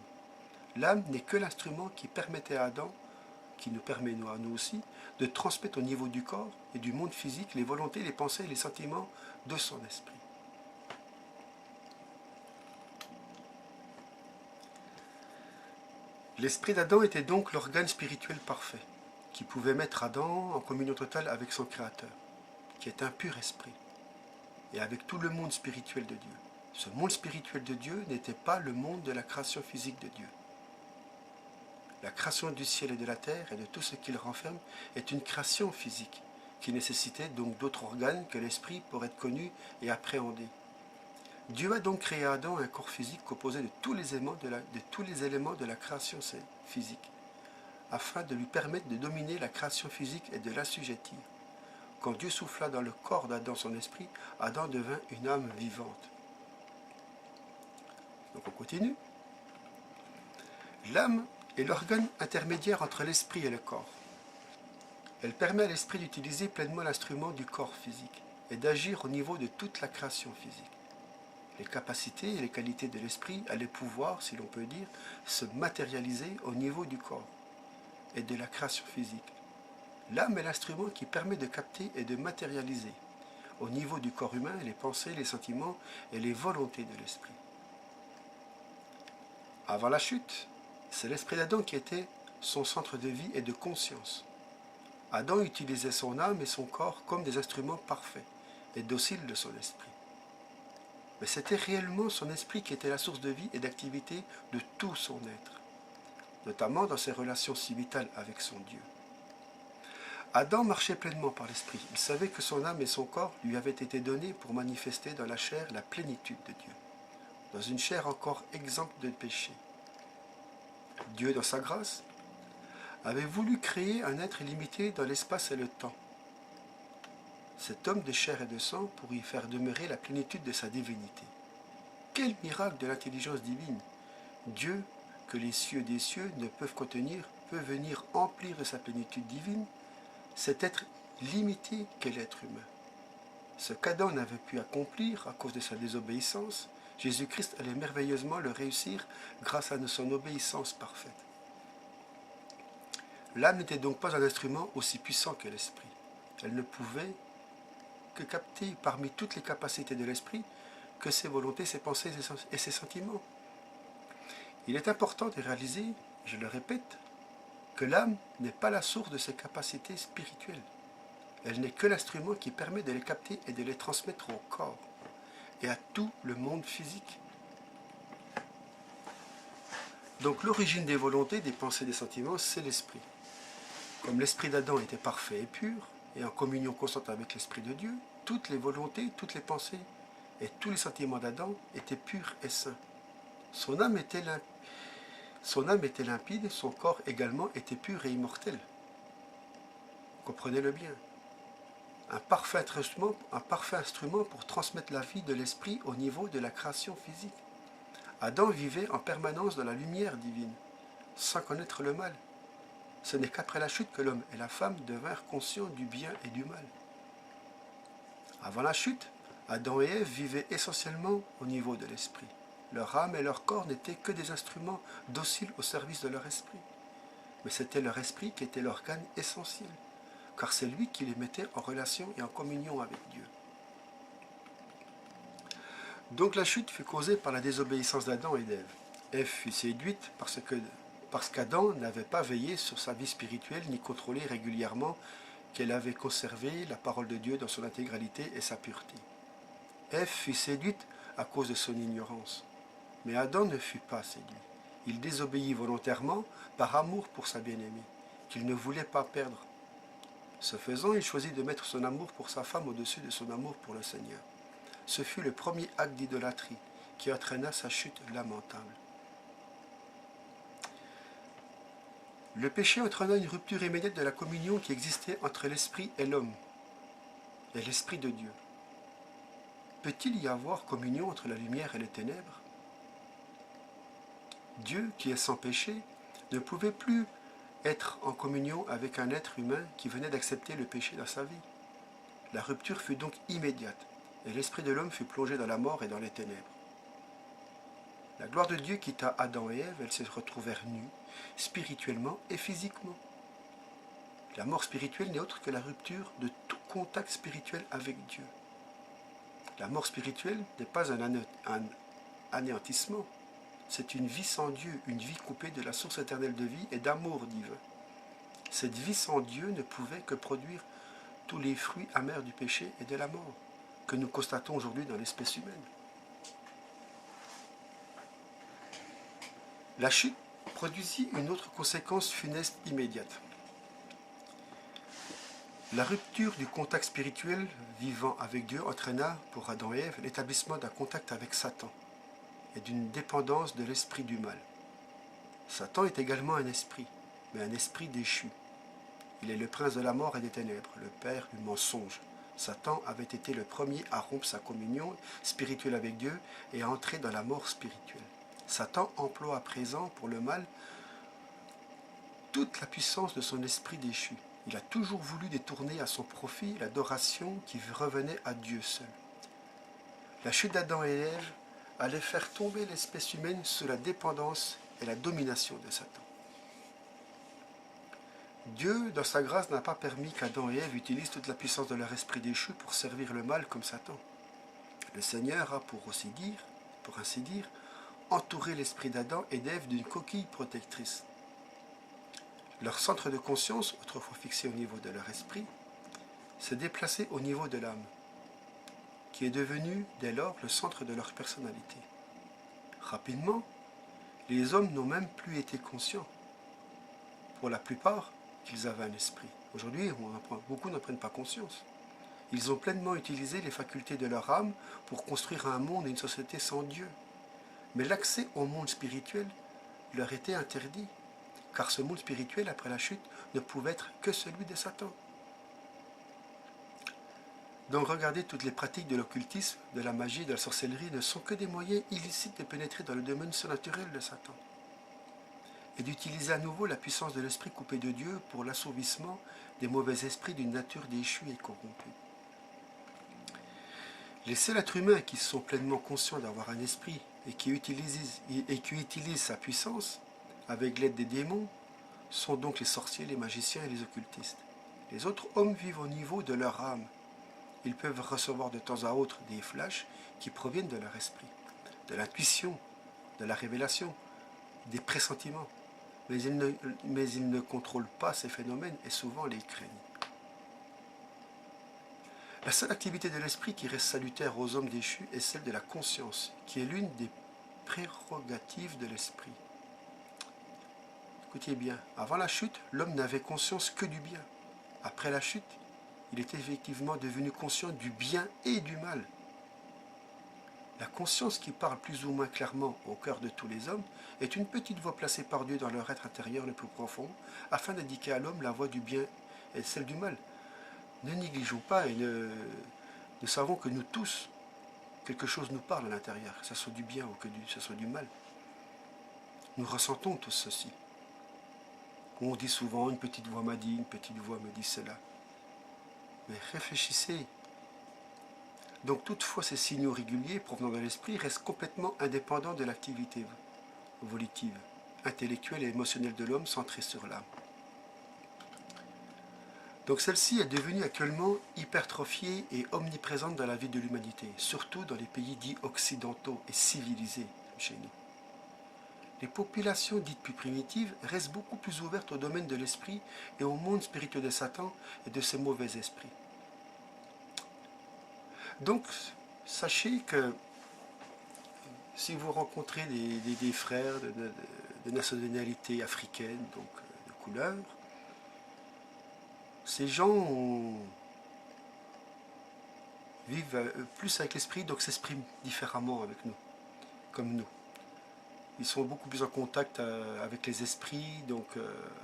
L'âme n'est que l'instrument qui permettait à Adam, qui nous permet à nous aussi, de transmettre au niveau du corps et du monde physique les volontés, les pensées et les sentiments de son esprit. L'esprit d'Adam était donc l'organe spirituel parfait, qui pouvait mettre Adam en communion totale avec son Créateur, qui est un pur esprit, et avec tout le monde spirituel de Dieu. Ce monde spirituel de Dieu n'était pas le monde de la création physique de Dieu. La création du ciel et de la terre et de tout ce qu'il renferme est une création physique, qui nécessitait donc d'autres organes que l'esprit pour être connu et appréhendé. Dieu a donc créé à Adam un corps physique composé de tous les éléments de la création physique, afin de lui permettre de dominer la création physique et de l'assujettir. Quand Dieu souffla dans le corps d'Adam son esprit, Adam devint une âme vivante. Donc on continue. L'âme est l'organe intermédiaire entre l'esprit et le corps. Elle permet à l'esprit d'utiliser pleinement l'instrument du corps physique et d'agir au niveau de toute la création physique. Les capacités et les qualités de l'esprit allaient pouvoir, si l'on peut dire, se matérialiser au niveau du corps et de la création physique. L'âme est l'instrument qui permet de capter et de matérialiser au niveau du corps humain les pensées, les sentiments et les volontés de l'esprit. Avant la chute, c'est l'esprit d'Adam qui était son centre de vie et de conscience. Adam utilisait son âme et son corps comme des instruments parfaits et dociles de son esprit. Mais c'était réellement son esprit qui était la source de vie et d'activité de tout son être, notamment dans ses relations si vitales avec son Dieu. Adam marchait pleinement par l'esprit. Il savait que son âme et son corps lui avaient été donnés pour manifester dans la chair la plénitude de Dieu, dans une chair encore exempte de péché. Dieu, dans sa grâce, avait voulu créer un être illimité dans l'espace et le temps. Cet homme de chair et de sang pour y faire demeurer la plénitude de sa divinité. Quel miracle de l'intelligence divine! Dieu, que les cieux des cieux ne peuvent contenir, peut venir emplir de sa plénitude divine cet être limité qu'est l'être humain. Ce qu'Adam n'avait pu accomplir à cause de sa désobéissance, Jésus-Christ allait merveilleusement le réussir grâce à son obéissance parfaite. L'âme n'était donc pas un instrument aussi puissant que l'esprit. Elle ne pouvait que capter parmi toutes les capacités de l'esprit que ses volontés, ses pensées et ses sentiments. Il est important de réaliser, je le répète, que l'âme n'est pas la source de ses capacités spirituelles. Elle n'est que l'instrument qui permet de les capter et de les transmettre au corps et à tout le monde physique. Donc l'origine des volontés, des pensées, des sentiments, c'est l'esprit. Comme l'esprit d'Adam était parfait et pur, et en communion constante avec l'esprit de Dieu, toutes les volontés, toutes les pensées et tous les sentiments d'Adam étaient purs et saints. Son âme était limpide, son corps également était pur et immortel. Comprenez-le bien. Un parfait instrument pour transmettre la vie de l'esprit au niveau de la création physique. Adam vivait en permanence dans la lumière divine, sans connaître le mal. Ce n'est qu'après la chute que l'homme et la femme devinrent conscients du bien et du mal. Avant la chute, Adam et Ève vivaient essentiellement au niveau de l'esprit. Leur âme et leur corps n'étaient que des instruments dociles au service de leur esprit. Mais c'était leur esprit qui était l'organe essentiel, car c'est lui qui les mettait en relation et en communion avec Dieu. Donc la chute fut causée par la désobéissance d'Adam et d'Ève. Ève fut séduite parce qu'Adam n'avait pas veillé sur sa vie spirituelle ni contrôlé régulièrement qu'elle avait conservé la parole de Dieu dans son intégralité et sa pureté. Ève fut séduite à cause de son ignorance. Mais Adam ne fut pas séduit. Il désobéit volontairement par amour pour sa bien-aimée, qu'il ne voulait pas perdre. Ce faisant, il choisit de mettre son amour pour sa femme au-dessus de son amour pour le Seigneur. Ce fut le premier acte d'idolâtrie qui entraîna sa chute lamentable. Le péché entraîna une rupture immédiate de la communion qui existait entre l'esprit et l'homme, et l'esprit de Dieu. Peut-il y avoir communion entre la lumière et les ténèbres? Dieu, qui est sans péché, ne pouvait plus être en communion avec un être humain qui venait d'accepter le péché dans sa vie. La rupture fut donc immédiate, et l'esprit de l'homme fut plongé dans la mort et dans les ténèbres. La gloire de Dieu quitta Adam et Ève, elles se retrouvèrent nues, spirituellement et physiquement. La mort spirituelle n'est autre que la rupture de tout contact spirituel avec Dieu. La mort spirituelle n'est pas un anéantissement, c'est une vie sans Dieu, une vie coupée de la source éternelle de vie et d'amour divin. Cette vie sans Dieu ne pouvait que produire tous les fruits amers du péché et de la mort que nous constatons aujourd'hui dans l'espèce humaine. La chute produisit une autre conséquence funeste immédiate. La rupture du contact spirituel vivant avec Dieu entraîna pour Adam et Ève l'établissement d'un contact avec Satan et d'une dépendance de l'esprit du mal. Satan est également un esprit, mais un esprit déchu. Il est le prince de la mort et des ténèbres, le père du mensonge. Satan avait été le premier à rompre sa communion spirituelle avec Dieu et à entrer dans la mort spirituelle. Satan emploie à présent pour le mal toute la puissance de son esprit déchu. Il a toujours voulu détourner à son profit l'adoration qui revenait à Dieu seul. La chute d'Adam et Ève allait faire tomber l'espèce humaine sous la dépendance et la domination de Satan. Dieu, dans sa grâce, n'a pas permis qu'Adam et Ève utilisent toute la puissance de leur esprit déchu pour servir le mal comme Satan. Le Seigneur a, pour ainsi dire, entouré l'esprit d'Adam et d'Ève d'une coquille protectrice. Leur centre de conscience, autrefois fixé au niveau de leur esprit, s'est déplacé au niveau de l'âme, qui est devenu dès lors le centre de leur personnalité. Rapidement, les hommes n'ont même plus été conscients, pour la plupart, qu'ils avaient un esprit. Aujourd'hui, beaucoup n'en prennent pas conscience. Ils ont pleinement utilisé les facultés de leur âme pour construire un monde et une société sans Dieu. Mais l'accès au monde spirituel leur était interdit, car ce monde spirituel, après la chute, ne pouvait être que celui de Satan. Donc regardez, toutes les pratiques de l'occultisme, de la magie, de la sorcellerie ne sont que des moyens illicites de pénétrer dans le domaine surnaturel de Satan. et d'utiliser à nouveau la puissance de l'esprit coupé de Dieu pour l'assouvissement des mauvais esprits d'une nature déchue et corrompue. Les seuls êtres humains qui sont pleinement conscients d'avoir un esprit et qui utilisent sa puissance avec l'aide des démons sont donc les sorciers, les magiciens et les occultistes. Les autres hommes vivent au niveau de leur âme. Ils peuvent recevoir de temps à autre des flashs qui proviennent de leur esprit, de l'intuition, de la révélation, des pressentiments. Mais ils ne contrôlent pas ces phénomènes et souvent les craignent. La seule activité de l'esprit qui reste salutaire aux hommes déchus est celle de la conscience, qui est l'une des prérogatives de l'esprit. Écoutez bien, avant la chute, l'homme n'avait conscience que du bien. Après la chute, il est effectivement devenu conscient du bien et du mal. La conscience qui parle plus ou moins clairement au cœur de tous les hommes est une petite voix placée par Dieu dans leur être intérieur le plus profond, afin d'indiquer à l'homme la voie du bien et celle du mal. Ne négligeons pas et nous savons que nous tous, quelque chose nous parle à l'intérieur, que ce soit du bien ou que ce soit du mal. Nous ressentons tous ceci. On dit souvent, une petite voix m'a dit, une petite voix me dit cela. Mais réfléchissez. Donc toutefois, ces signaux réguliers provenant de l'esprit restent complètement indépendants de l'activité volitive, intellectuelle et émotionnelle de l'homme centrée sur l'âme. Donc celle-ci est devenue actuellement hypertrophiée et omniprésente dans la vie de l'humanité, surtout dans les pays dits occidentaux et civilisés chez nous. Les populations dites plus primitives restent beaucoup plus ouvertes au domaine de l'esprit et au monde spirituel de Satan et de ses mauvais esprits. Donc, sachez que si vous rencontrez des frères de nationalité africaine, donc de couleur, ces gens vivent plus avec l'esprit, donc s'expriment différemment avec nous, comme nous. Ils sont beaucoup plus en contact avec les esprits, donc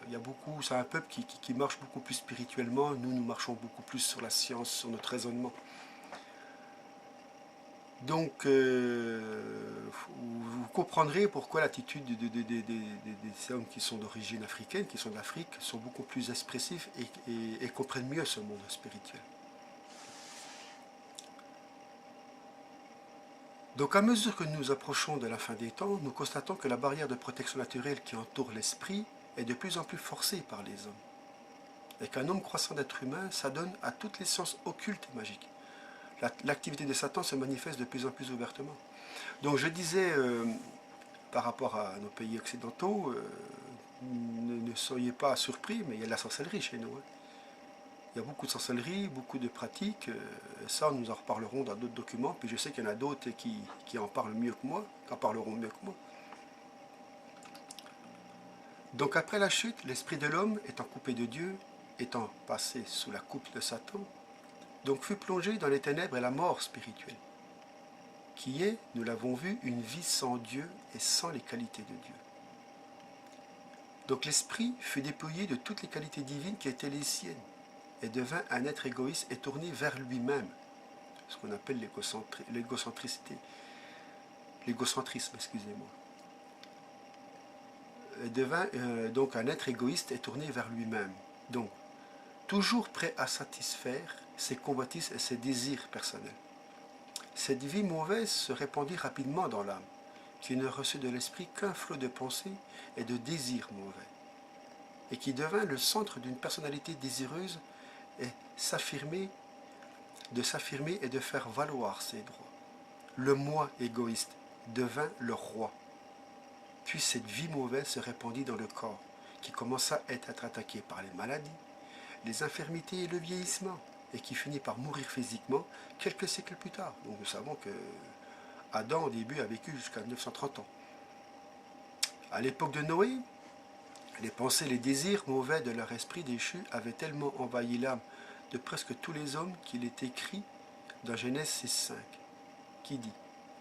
il y a beaucoup, c'est un peuple qui marche beaucoup plus spirituellement. Nous marchons beaucoup plus sur la science, sur notre raisonnement. Donc vous comprendrez pourquoi l'attitude des hommes qui sont d'origine africaine, qui sont d'Afrique, sont beaucoup plus expressifs et comprennent mieux ce monde spirituel. Donc à mesure que nous nous approchons de la fin des temps, nous constatons que la barrière de protection naturelle qui entoure l'esprit est de plus en plus forcée par les hommes. Et qu'un nombre croissant d'êtres humains s'adonne à toutes les sciences occultes et magiques. L'activité de Satan se manifeste de plus en plus ouvertement. Donc je disais, par rapport à nos pays occidentaux, ne soyez pas surpris, mais il y a de la sorcellerie chez nous. Il y a beaucoup de sorcellerie, beaucoup de pratiques, ça nous en reparlerons dans d'autres documents, puis je sais qu'il y en a d'autres qui en parlent mieux que moi, qui en parleront mieux que moi. Donc après la chute, l'esprit de l'homme étant coupé de Dieu, étant passé sous la coupe de Satan, donc fut plongé dans les ténèbres et la mort spirituelle, qui est, nous l'avons vu, une vie sans Dieu et sans les qualités de Dieu. Donc l'esprit fut dépouillé de toutes les qualités divines qui étaient les siennes, et devint un être égoïste et tourné vers lui-même, ce qu'on appelle l'égocentrisme, excusez-moi. Devint donc un être égoïste et tourné vers lui-même, donc toujours prêt à satisfaire ses convoitises et ses désirs personnels. Cette vie mauvaise se répandit rapidement dans l'âme, qui ne reçut de l'esprit qu'un flot de pensées et de désirs mauvais, et qui devint le centre d'une personnalité désireuse et de s'affirmer et de faire valoir ses droits. Le moi égoïste devint le roi. Puis cette vie mauvaise se répandit dans le corps, qui commença à être attaqué par les maladies, les infirmités et le vieillissement, et qui finit par mourir physiquement quelques siècles plus tard. Donc nous savons que Adam au début a vécu jusqu'à 930 ans. À l'époque de Noé, les pensées et les désirs mauvais de leur esprit déchu avaient tellement envahi l'âme de presque tous les hommes qu'il est écrit dans Genèse 6,5, qui dit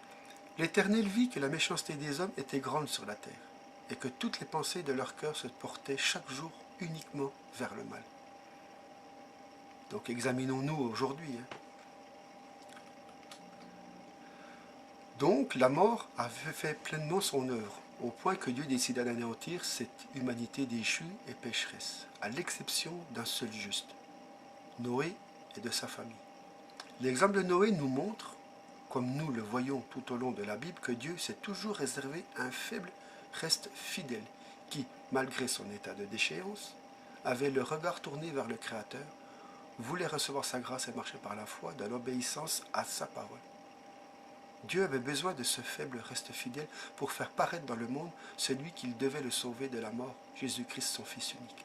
« L'Éternel vit que la méchanceté des hommes était grande sur la terre, et que toutes les pensées de leur cœur se portaient chaque jour uniquement vers le mal. » Donc examinons-nous aujourd'hui. Donc la mort avait fait pleinement son œuvre au point que Dieu décida d'anéantir cette humanité déchue et pécheresse, à l'exception d'un seul juste, Noé et de sa famille. L'exemple de Noé nous montre, comme nous le voyons tout au long de la Bible, que Dieu s'est toujours réservé un faible reste fidèle, qui, malgré son état de déchéance, avait le regard tourné vers le Créateur, voulait recevoir sa grâce et marcher par la foi dans l'obéissance à sa parole. Dieu avait besoin de ce faible reste fidèle pour faire paraître dans le monde celui qu'il devait le sauver de la mort, Jésus-Christ son Fils unique.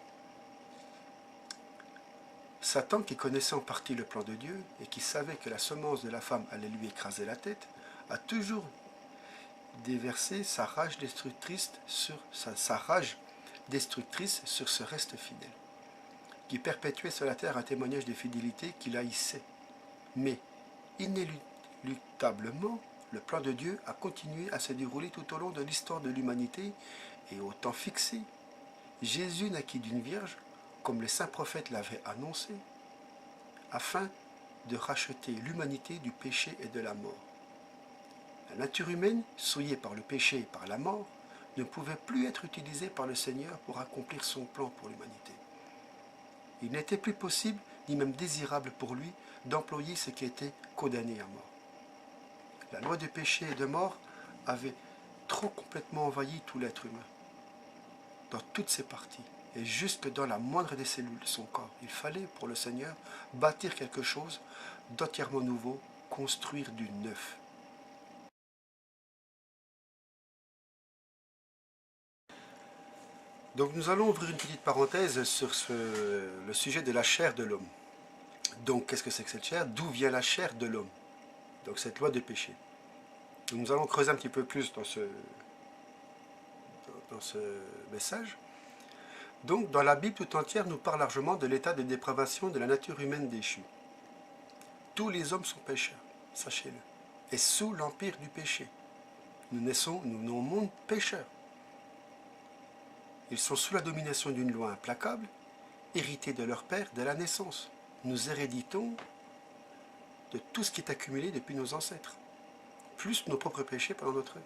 Satan, qui connaissait en partie le plan de Dieu et qui savait que la semence de la femme allait lui écraser la tête, a toujours déversé sa rage destructrice sur ce reste fidèle, qui perpétuait sur la terre un témoignage de fidélité qu'il haïssait. Mais, inéluctablement, le plan de Dieu a continué à se dérouler tout au long de l'histoire de l'humanité, et au temps fixé, Jésus naquit d'une vierge, comme les saints prophètes l'avaient annoncé, afin de racheter l'humanité du péché et de la mort. La nature humaine, souillée par le péché et par la mort, ne pouvait plus être utilisée par le Seigneur pour accomplir son plan pour l'humanité. Il n'était plus possible, ni même désirable pour lui, d'employer ce qui était condamné à mort. La loi de péché et de mort avait trop complètement envahi tout l'être humain, dans toutes ses parties, et jusque dans la moindre des cellules de son corps. Il fallait, pour le Seigneur, bâtir quelque chose d'entièrement nouveau, construire du neuf. Donc nous allons ouvrir une petite parenthèse sur le sujet de la chair de l'homme. Donc qu'est-ce que c'est que cette chair? D'où vient la chair de l'homme? Donc cette loi de péché. Donc, nous allons creuser un petit peu plus dans ce message. Donc dans la Bible tout entière nous parle largement de l'état de dépravation de la nature humaine déchue. Tous les hommes sont pécheurs, sachez-le, et sous l'empire du péché. Nous naissons au monde pécheurs. Ils sont sous la domination d'une loi implacable, héritée de leur père dès la naissance. Nous héréditons de tout ce qui est accumulé depuis nos ancêtres, plus nos propres péchés pendant notre vie.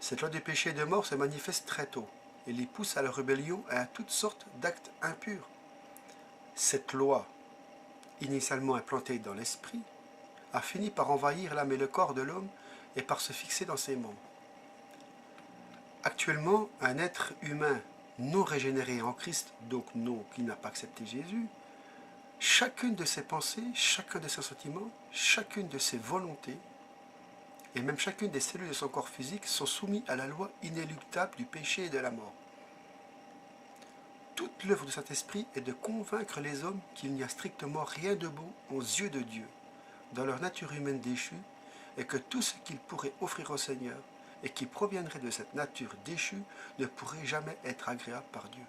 Cette loi de péché et de mort se manifeste très tôt et les pousse à la rébellion et à toutes sortes d'actes impurs. Cette loi, initialement implantée dans l'esprit, a fini par envahir l'âme et le corps de l'homme et par se fixer dans ses membres. Actuellement, un être humain non régénéré en Christ, donc non, qui n'a pas accepté Jésus, chacune de ses pensées, chacun de ses sentiments, chacune de ses volontés, et même chacune des cellules de son corps physique sont soumis à la loi inéluctable du péché et de la mort. Toute l'œuvre de Saint-Esprit est de convaincre les hommes qu'il n'y a strictement rien de beau aux yeux de Dieu, dans leur nature humaine déchue, et que tout ce qu'ils pourraient offrir au Seigneur, et qui proviendrait de cette nature déchue, ne pourrait jamais être agréable par Dieu.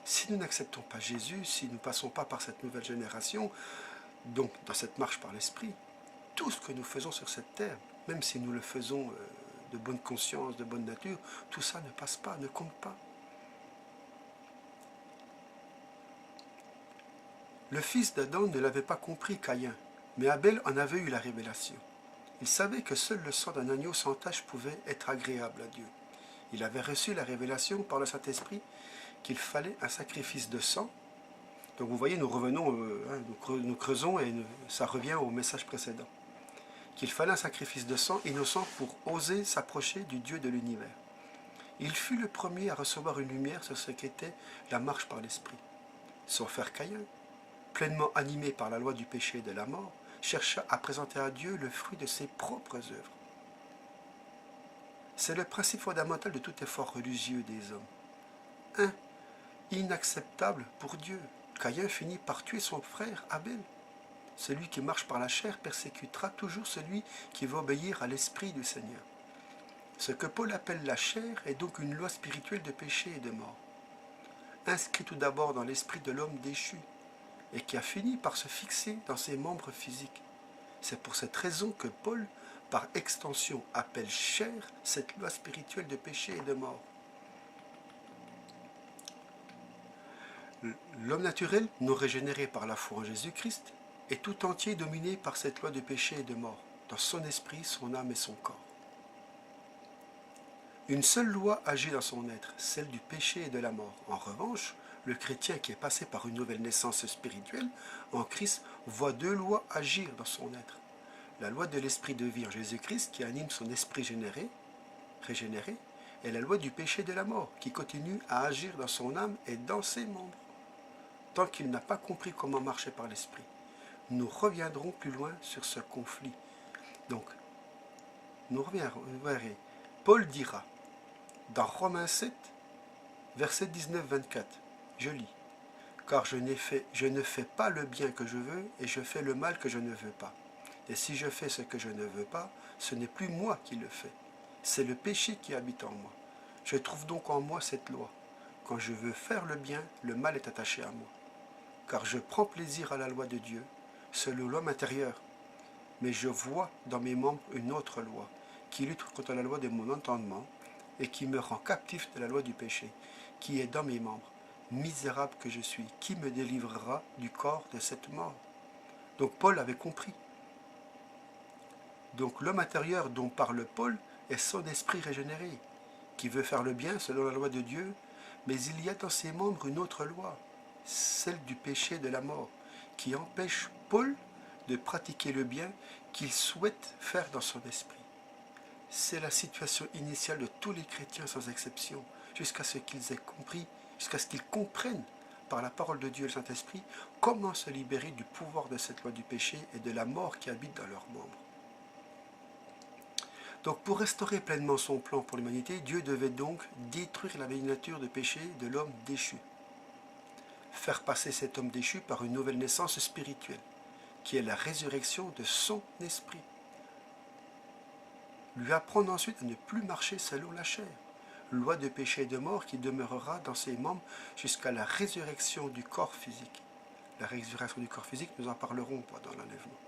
Si nous n'acceptons pas Jésus, si nous ne passons pas par cette nouvelle génération, donc dans cette marche par l'Esprit, tout ce que nous faisons sur cette terre, même si nous le faisons de bonne conscience, de bonne nature, tout ça ne passe pas, ne compte pas. Le fils d'Adam ne l'avait pas compris, Caïn, mais Abel en avait eu la révélation. Il savait que seul le sang d'un agneau sans tache pouvait être agréable à Dieu. Il avait reçu la révélation par le Saint-Esprit qu'il fallait un sacrifice de sang. Donc vous voyez, nous revenons, nous creusons et ça revient au message précédent. Qu'il fallait un sacrifice de sang innocent pour oser s'approcher du Dieu de l'univers. Il fut le premier à recevoir une lumière sur ce qu'était la marche par l'Esprit. Son frère Caïn, pleinement animé par la loi du péché et de la mort, chercha à présenter à Dieu le fruit de ses propres œuvres. C'est le principe fondamental de tout effort religieux des hommes. Inacceptable pour Dieu, Caïn finit par tuer son frère Abel. Celui qui marche par la chair persécutera toujours celui qui va obéir à l'Esprit du Seigneur. Ce que Paul appelle la chair est donc une loi spirituelle de péché et de mort, inscrite tout d'abord dans l'esprit de l'homme déchu, et qui a fini par se fixer dans ses membres physiques. C'est pour cette raison que Paul, par extension, appelle chair cette loi spirituelle de péché et de mort. L'homme naturel, non régénéré par la foi en Jésus-Christ, est tout entier dominé par cette loi de péché et de mort, dans son esprit, son âme et son corps. Une seule loi agit dans son être, celle du péché et de la mort. En revanche, le chrétien qui est passé par une nouvelle naissance spirituelle en Christ voit deux lois agir dans son être. La loi de l'esprit de vie en Jésus-Christ qui anime son esprit régénéré, et la loi du péché et de la mort qui continue à agir dans son âme et dans ses membres, tant qu'il n'a pas compris comment marcher par l'esprit. Nous reviendrons plus loin sur ce conflit. Donc, nous reviendrons. Paul dira, dans Romains 7, verset 19-24, je lis, « Car je ne fais pas le bien que je veux, et je fais le mal que je ne veux pas. Et si je fais ce que je ne veux pas, ce n'est plus moi qui le fais, c'est le péché qui habite en moi. Je trouve donc en moi cette loi. Quand je veux faire le bien, le mal est attaché à moi. Car je prends plaisir à la loi de Dieu, selon l'homme intérieur. Mais je vois dans mes membres une autre loi, qui lutte contre la loi de mon entendement, et qui me rend captif de la loi du péché, qui est dans mes membres. Misérable que je suis, qui me délivrera du corps de cette mort? » Donc Paul avait compris. Donc l'homme intérieur dont parle Paul est son esprit régénéré, qui veut faire le bien selon la loi de Dieu, mais il y a dans ses membres une autre loi, celle du péché et de la mort, qui empêche Paul de pratiquer le bien qu'il souhaite faire dans son esprit. C'est la situation initiale de tous les chrétiens sans exception, jusqu'à ce qu'ils aient compris, jusqu'à ce qu'ils comprennent par la parole de Dieu et le Saint-Esprit comment se libérer du pouvoir de cette loi du péché et de la mort qui habite dans leurs membres. Donc pour restaurer pleinement son plan pour l'humanité, Dieu devait donc détruire la vieille nature de péché de l'homme déchu. Faire passer cet homme déchu par une nouvelle naissance spirituelle, qui est la résurrection de son esprit. Lui apprendre ensuite à ne plus marcher selon la chair, loi de péché et de mort qui demeurera dans ses membres jusqu'à la résurrection du corps physique. La résurrection du corps physique, nous en parlerons pendant l'enlèvement.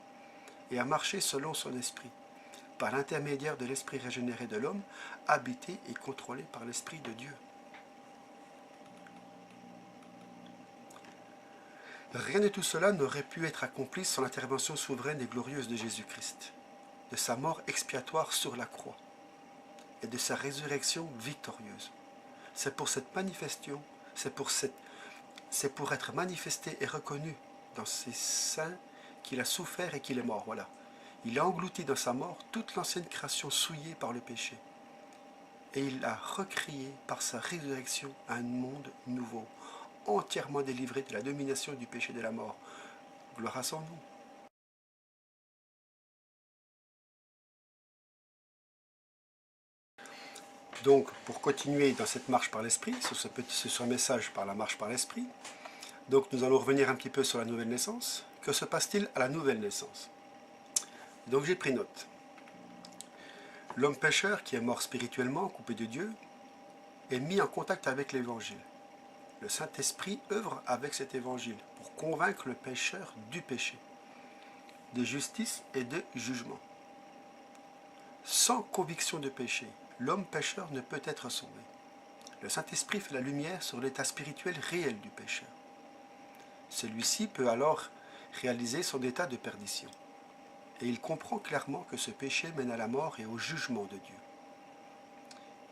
Et à marcher selon son esprit, par l'intermédiaire de l'esprit régénéré de l'homme, habité et contrôlé par l'esprit de Dieu. Rien de tout cela n'aurait pu être accompli sans l'intervention souveraine et glorieuse de Jésus-Christ, de sa mort expiatoire sur la croix et de sa résurrection victorieuse. C'est pour cette manifestation, c'est pour être manifesté et reconnu dans ses saints qu'il a souffert et qu'il est mort. Voilà. Il a englouti dans sa mort toute l'ancienne création souillée par le péché. Et il a recréé par sa résurrection un monde nouveau, entièrement délivré de la domination du péché et de la mort. Gloire à son nom. Donc, pour continuer dans cette marche par l'esprit, sur ce message par la marche par l'esprit, donc nous allons revenir un petit peu sur la nouvelle naissance. Que se passe-t-il à la nouvelle naissance? Donc j'ai pris note. L'homme pécheur qui est mort spirituellement, coupé de Dieu, est mis en contact avec l'évangile. Le Saint-Esprit œuvre avec cet évangile pour convaincre le pécheur du péché, de justice et de jugement. Sans conviction de péché, l'homme pécheur ne peut être sauvé. Le Saint-Esprit fait la lumière sur l'état spirituel réel du pécheur. Celui-ci peut alors réaliser son état de perdition. Et il comprend clairement que ce péché mène à la mort et au jugement de Dieu.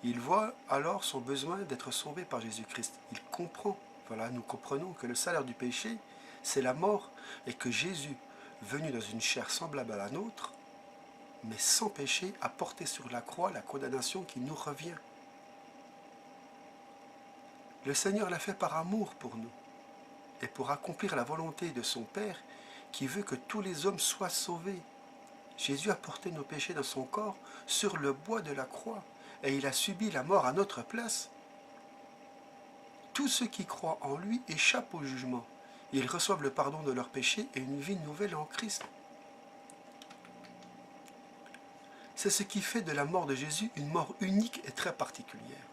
Il voit alors son besoin d'être sauvé par Jésus-Christ. Il comprend, voilà, nous comprenons que le salaire du péché, c'est la mort, et que Jésus, venu dans une chair semblable à la nôtre, mais sans péché, a porté sur la croix la condamnation qui nous revient. Le Seigneur l'a fait par amour pour nous, et pour accomplir la volonté de son Père, qui veut que tous les hommes soient sauvés. Jésus a porté nos péchés dans son corps sur le bois de la croix, et il a subi la mort à notre place. Tous ceux qui croient en lui échappent au jugement. Ils reçoivent le pardon de leurs péchés et une vie nouvelle en Christ. C'est ce qui fait de la mort de Jésus une mort unique et très particulière.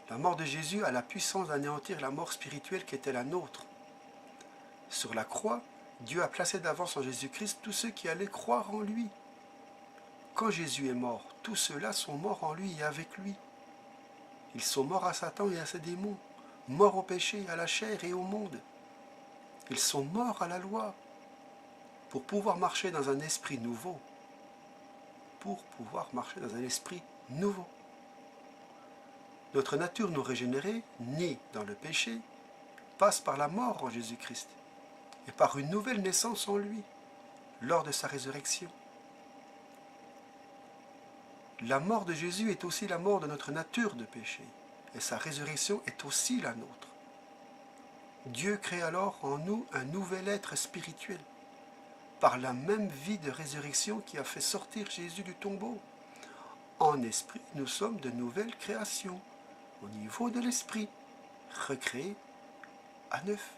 La mort de Jésus a la puissance d'anéantir la mort spirituelle qui était la nôtre. Sur la croix, Dieu a placé d'avance en Jésus-Christ tous ceux qui allaient croire en lui. Quand Jésus est mort, tous ceux-là sont morts en lui et avec lui. Ils sont morts à Satan et à ses démons, morts au péché, à la chair et au monde. Ils sont morts à la loi pour pouvoir marcher dans un esprit nouveau. Pour pouvoir marcher dans un esprit nouveau. Notre nature non régénérée, née dans le péché, passe par la mort en Jésus-Christ et par une nouvelle naissance en lui, lors de sa résurrection. La mort de Jésus est aussi la mort de notre nature de péché, et sa résurrection est aussi la nôtre. Dieu crée alors en nous un nouvel être spirituel, par la même vie de résurrection qui a fait sortir Jésus du tombeau. En esprit, nous sommes de nouvelles créations, au niveau de l'esprit, recréées à neuf.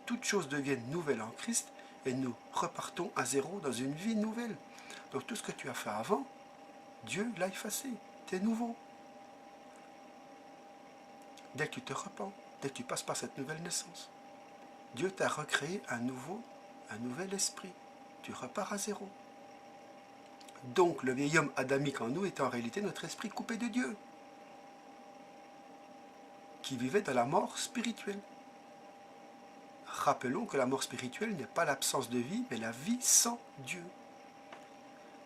Toutes choses deviennent nouvelles en Christ et nous repartons à zéro dans une vie nouvelle. Donc tout ce que tu as fait avant, Dieu l'a effacé. Tu es nouveau. Dès que tu te repens, dès que tu passes par cette nouvelle naissance, Dieu t'a recréé un nouvel esprit. Tu repars à zéro. Donc le vieil homme adamique en nous est en réalité notre esprit coupé de Dieu, qui vivait dans la mort spirituelle. Rappelons que la mort spirituelle n'est pas l'absence de vie, mais la vie sans Dieu.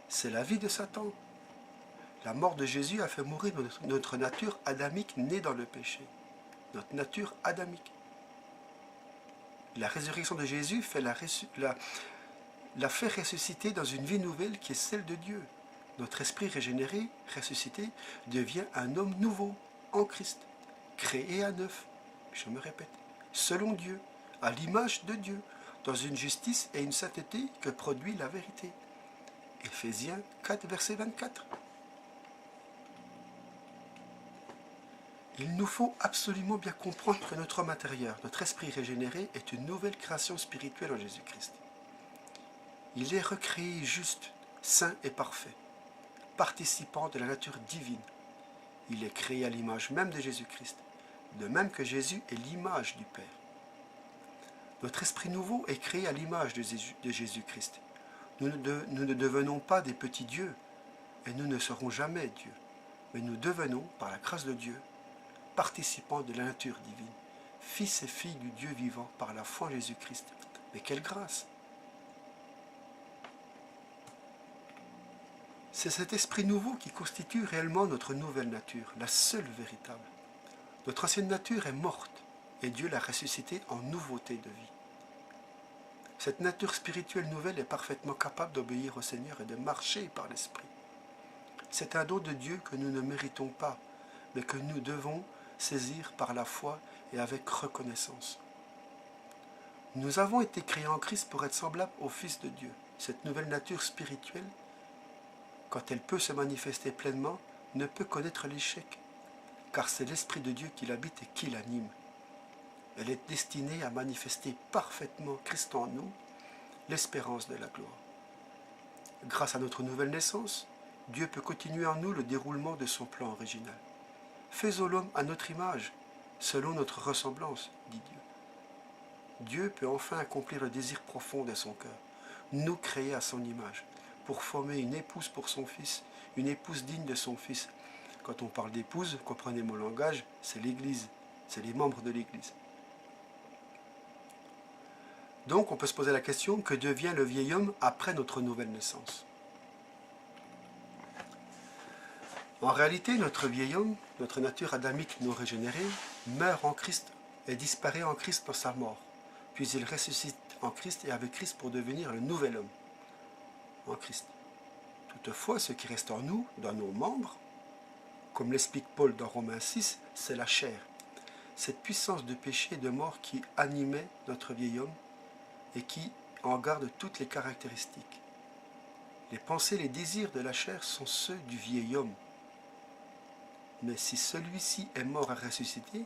C'est la vie de Satan. La mort de Jésus a fait mourir notre nature adamique née dans le péché. Notre nature adamique. La résurrection de Jésus l'a fait ressusciter dans une vie nouvelle qui est celle de Dieu. Notre esprit régénéré, ressuscité, devient un homme nouveau en Christ, créé à neuf, je me répète, selon Dieu, à l'image de Dieu, dans une justice et une sainteté que produit la vérité. Éphésiens 4, verset 24. Il nous faut absolument bien comprendre que notre homme intérieur, notre esprit régénéré, est une nouvelle création spirituelle en Jésus-Christ. Il est recréé juste, saint et parfait, participant de la nature divine. Il est créé à l'image même de Jésus-Christ, de même que Jésus est l'image du Père. Notre esprit nouveau est créé à l'image de Jésus-Christ. Nous ne devenons pas des petits dieux, et nous ne serons jamais Dieu, mais nous devenons, par la grâce de Dieu, participants de la nature divine, fils et filles du Dieu vivant par la foi en Jésus-Christ. Mais quelle grâce! C'est cet esprit nouveau qui constitue réellement notre nouvelle nature, la seule véritable. Notre ancienne nature est morte, et Dieu l'a ressuscitée en nouveauté de vie. Cette nature spirituelle nouvelle est parfaitement capable d'obéir au Seigneur et de marcher par l'Esprit. C'est un don de Dieu que nous ne méritons pas, mais que nous devons saisir par la foi et avec reconnaissance. Nous avons été créés en Christ pour être semblables au Fils de Dieu. Cette nouvelle nature spirituelle, quand elle peut se manifester pleinement, ne peut connaître l'échec, car c'est l'Esprit de Dieu qui l'habite et qui l'anime. Elle est destinée à manifester parfaitement Christ en nous, l'espérance de la gloire. Grâce à notre nouvelle naissance, Dieu peut continuer en nous le déroulement de son plan original. Faisons l'homme à notre image, selon notre ressemblance, dit Dieu. Dieu peut enfin accomplir le désir profond de son cœur, nous créer à son image, pour former une épouse pour son fils, une épouse digne de son fils. Quand on parle d'épouse, comprenez mon langage, c'est l'Église, c'est les membres de l'Église. Donc on peut se poser la question, que devient le vieil homme après notre nouvelle naissance? En réalité, notre vieil homme, notre nature adamique non régénérée, meurt en Christ et disparaît en Christ dans sa mort. Puis il ressuscite en Christ et avec Christ pour devenir le nouvel homme en Christ. Toutefois, ce qui reste en nous, dans nos membres, comme l'explique Paul dans Romains 6, c'est la chair. Cette puissance de péché et de mort qui animait notre vieil homme et qui en garde toutes les caractéristiques. Les pensées, les désirs de la chair sont ceux du vieil homme. Mais si celui-ci est mort et ressuscité,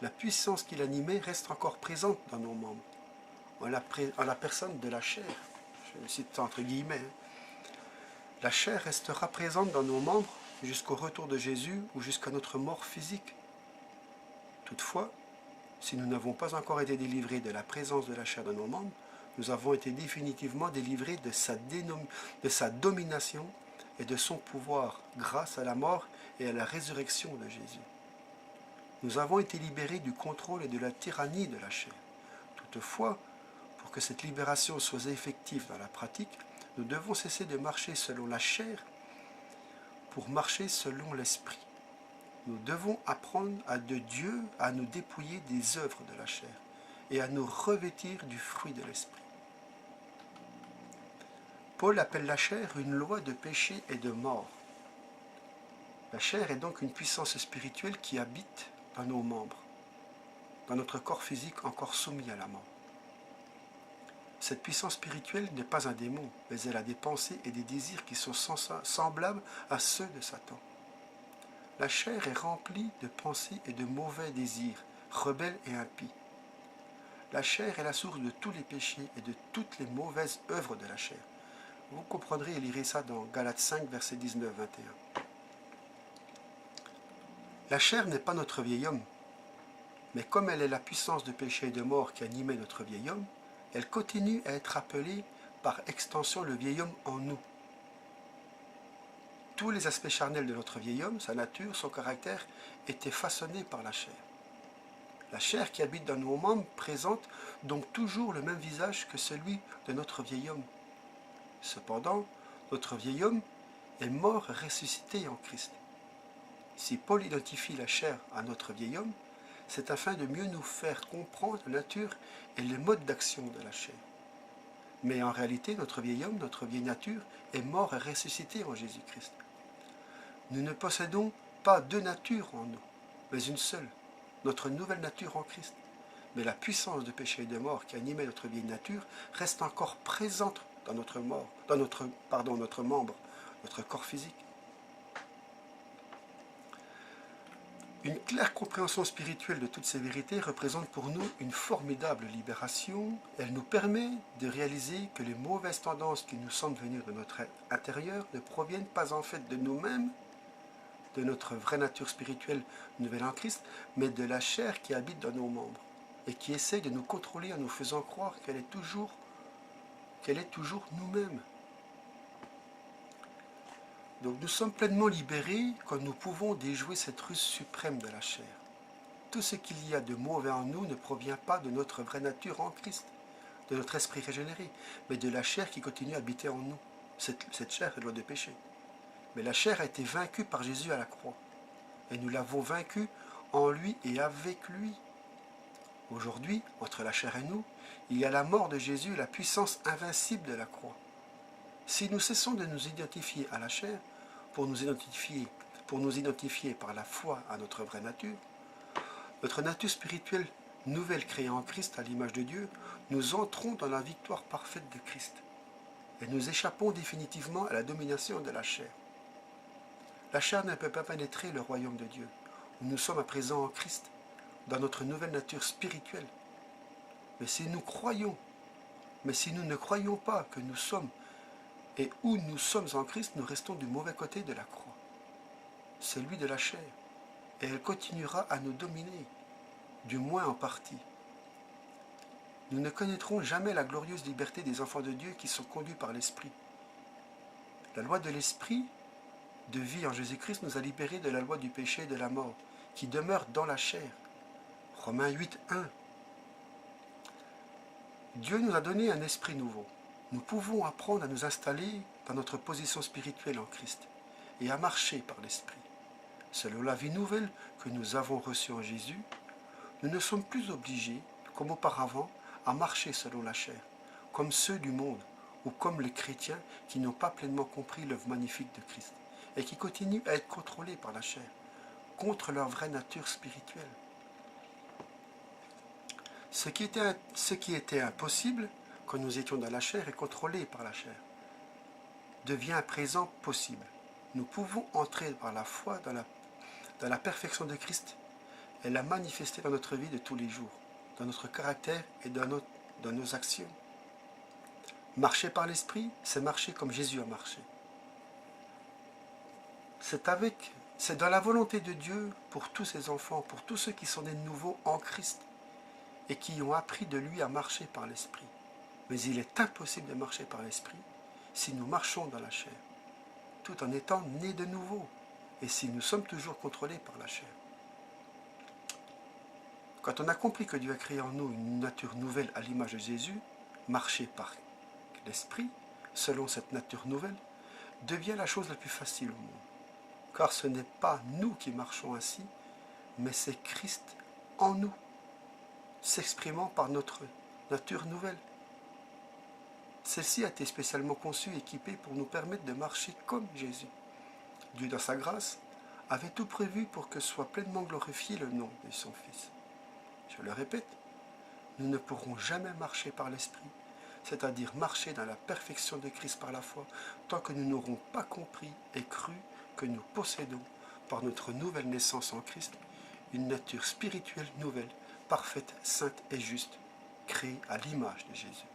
la puissance qui l'animait reste encore présente dans nos membres, en la personne de la chair. Je le cite entre guillemets. La chair restera présente dans nos membres jusqu'au retour de Jésus ou jusqu'à notre mort physique. Toutefois, si nous n'avons pas encore été délivrés de la présence de la chair dans nos membres, nous avons été définitivement délivrés de sa domination et de son pouvoir grâce à la mort et à la résurrection de Jésus. Nous avons été libérés du contrôle et de la tyrannie de la chair. Toutefois, pour que cette libération soit effective dans la pratique, nous devons cesser de marcher selon la chair pour marcher selon l'esprit. Nous devons apprendre de Dieu à nous dépouiller des œuvres de la chair et à nous revêtir du fruit de l'esprit. Paul appelle la chair une loi de péché et de mort. La chair est donc une puissance spirituelle qui habite dans nos membres, dans notre corps physique encore soumis à la mort. Cette puissance spirituelle n'est pas un démon, mais elle a des pensées et des désirs qui sont semblables à ceux de Satan. La chair est remplie de pensées et de mauvais désirs, rebelles et impies. La chair est la source de tous les péchés et de toutes les mauvaises œuvres de la chair. Vous comprendrez et lirez ça dans Galates 5, versets 19-21. La chair n'est pas notre vieil homme, mais comme elle est la puissance de péché et de mort qui animait notre vieil homme, elle continue à être appelée par extension le vieil homme en nous. Tous les aspects charnels de notre vieil homme, sa nature, son caractère, étaient façonnés par la chair. La chair qui habite dans nos membres présente donc toujours le même visage que celui de notre vieil homme. Cependant, notre vieil homme est mort et ressuscité en Christ. Si Paul identifie la chair à notre vieil homme, c'est afin de mieux nous faire comprendre la nature et les modes d'action de la chair. Mais en réalité, notre vieil homme, notre vieille nature, est mort et ressuscité en Jésus-Christ. Nous ne possédons pas deux natures en nous, mais une seule, notre nouvelle nature en Christ. Mais la puissance de péché et de mort qui animait notre vieille nature reste encore présente dans notre membre, notre corps physique. Une claire compréhension spirituelle de toutes ces vérités représente pour nous une formidable libération. Elle nous permet de réaliser que les mauvaises tendances qui nous semblent venir de notre intérieur ne proviennent pas en fait de nous-mêmes, de notre vraie nature spirituelle nouvelle en Christ, mais de la chair qui habite dans nos membres et qui essaie de nous contrôler en nous faisant croire qu'elle est toujours nous-mêmes. Donc nous sommes pleinement libérés quand nous pouvons déjouer cette ruse suprême de la chair. Tout ce qu'il y a de mauvais en nous ne provient pas de notre vraie nature en Christ, de notre esprit régénéré, mais de la chair qui continue à habiter en nous. Cette chair est loi de péché. Mais la chair a été vaincue par Jésus à la croix. Et nous l'avons vaincue en lui et avec lui. Aujourd'hui, entre la chair et nous, il y a la mort de Jésus et la puissance invincible de la croix. Si nous cessons de nous identifier à la chair, pour nous identifier par la foi à notre vraie nature, notre nature spirituelle nouvelle créée en Christ à l'image de Dieu, nous entrons dans la victoire parfaite de Christ. Et nous échappons définitivement à la domination de la chair. La chair ne peut pas pénétrer le royaume de Dieu, où nous sommes à présent en Christ, dans notre nouvelle nature spirituelle. Mais si nous ne croyons pas que nous sommes et où nous sommes en Christ, nous restons du mauvais côté de la croix, celui de la chair, et elle continuera à nous dominer, du moins en partie. Nous ne connaîtrons jamais la glorieuse liberté des enfants de Dieu qui sont conduits par l'Esprit. La loi de l'Esprit de vie en Jésus-Christ nous a libérés de la loi du péché et de la mort, qui demeure dans la chair. Romains 8, 1. Dieu nous a donné un esprit nouveau. Nous pouvons apprendre à nous installer dans notre position spirituelle en Christ et à marcher par l'Esprit. Selon la vie nouvelle que nous avons reçue en Jésus, nous ne sommes plus obligés, comme auparavant, à marcher selon la chair, comme ceux du monde ou comme les chrétiens qui n'ont pas pleinement compris l'œuvre magnifique de Christ et qui continuent à être contrôlés par la chair, contre leur vraie nature spirituelle. Ce qui était impossible quand nous étions dans la chair et contrôlés par la chair devient à présent possible. Nous pouvons entrer par la foi dans la perfection de Christ et la manifester dans notre vie de tous les jours, dans notre caractère et dans nos actions. Marcher par l'Esprit, c'est marcher comme Jésus a marché. C'est dans la volonté de Dieu pour tous ses enfants, pour tous ceux qui sont nés de nouveau en Christ et qui ont appris de lui à marcher par l'Esprit. Mais il est impossible de marcher par l'Esprit si nous marchons dans la chair, tout en étant nés de nouveau et si nous sommes toujours contrôlés par la chair. Quand on a compris que Dieu a créé en nous une nature nouvelle à l'image de Jésus, marcher par l'Esprit, selon cette nature nouvelle, devient la chose la plus facile au monde. car ce n'est pas nous qui marchons ainsi, mais c'est Christ en nous, s'exprimant par notre nature nouvelle. Celle-ci a été spécialement conçue et équipée pour nous permettre de marcher comme Jésus. Dieu, dans sa grâce, avait tout prévu pour que soit pleinement glorifié le nom de son Fils. Je le répète, nous ne pourrons jamais marcher par l'Esprit, c'est-à-dire marcher dans la perfection de Christ par la foi, tant que nous n'aurons pas compris et cru que nous possédons, par notre nouvelle naissance en Christ, une nature spirituelle nouvelle, parfaite, sainte et juste, créée à l'image de Jésus.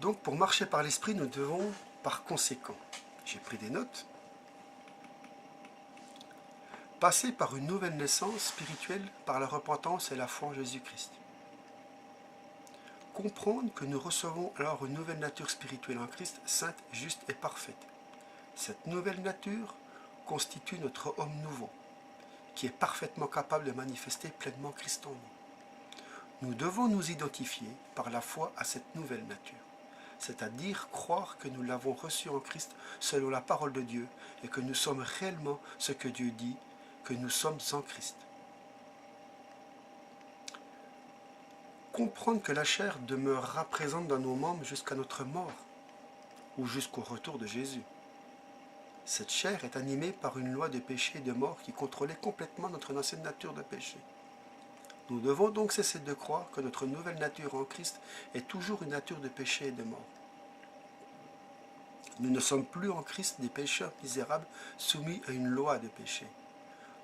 Donc, pour marcher par l'Esprit, nous devons, par conséquent, j'ai pris des notes, passer par une nouvelle naissance spirituelle par la repentance et la foi en Jésus-Christ. Comprendre que nous recevons alors une nouvelle nature spirituelle en Christ, sainte, juste et parfaite. Cette nouvelle nature constitue notre homme nouveau, qui est parfaitement capable de manifester pleinement Christ en nous. Nous devons nous identifier par la foi à cette nouvelle nature, c'est-à-dire croire que nous l'avons reçue en Christ selon la parole de Dieu et que nous sommes réellement ce que Dieu dit, que nous sommes en Christ. Comprendre que la chair demeurera présente dans nos membres jusqu'à notre mort ou jusqu'au retour de Jésus. Cette chair est animée par une loi de péché et de mort qui contrôlait complètement notre ancienne nature de péché. Nous devons donc cesser de croire que notre nouvelle nature en Christ est toujours une nature de péché et de mort. Nous ne sommes plus en Christ des pécheurs misérables soumis à une loi de péché.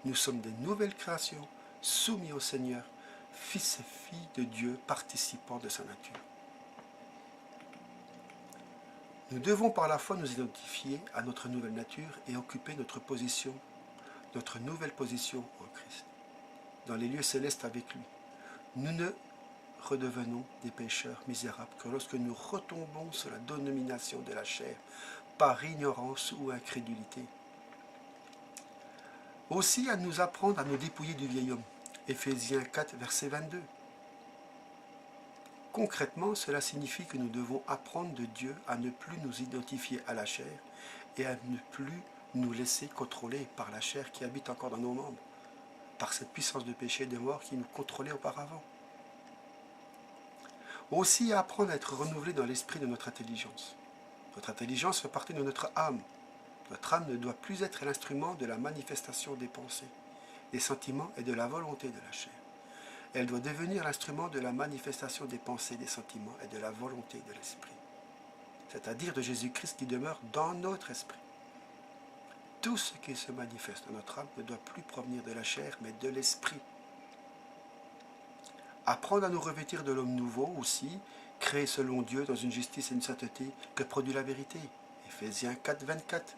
Nous sommes des nouvelles créations soumis au Seigneur, fils et filles de Dieu participants de sa nature. Nous devons par la foi nous identifier à notre nouvelle nature et occuper notre nouvelle position en Christ, dans les lieux célestes avec lui. Nous ne redevenons des pécheurs misérables que lorsque nous retombons sous la domination de la chair, par ignorance ou incrédulité. Aussi à nous apprendre à nous dépouiller du vieil homme. Éphésiens 4, verset 22. Concrètement, cela signifie que nous devons apprendre de Dieu à ne plus nous identifier à la chair et à ne plus nous laisser contrôler par la chair qui habite encore dans nos membres, par cette puissance de péché et de mort qui nous contrôlait auparavant. Aussi à apprendre à être renouvelé dans l'esprit de notre intelligence. Notre intelligence fait partie de notre âme. Notre âme ne doit plus être l'instrument de la manifestation des pensées, des sentiments et de la volonté de la chair. Elle doit devenir l'instrument de la manifestation des pensées, des sentiments et de la volonté de l'esprit, c'est-à-dire de Jésus-Christ qui demeure dans notre esprit. Tout ce qui se manifeste dans notre âme ne doit plus provenir de la chair, mais de l'esprit. Apprendre à nous revêtir de l'homme nouveau aussi, créé selon Dieu dans une justice et une sainteté que produit la vérité. Éphésiens 4, 24.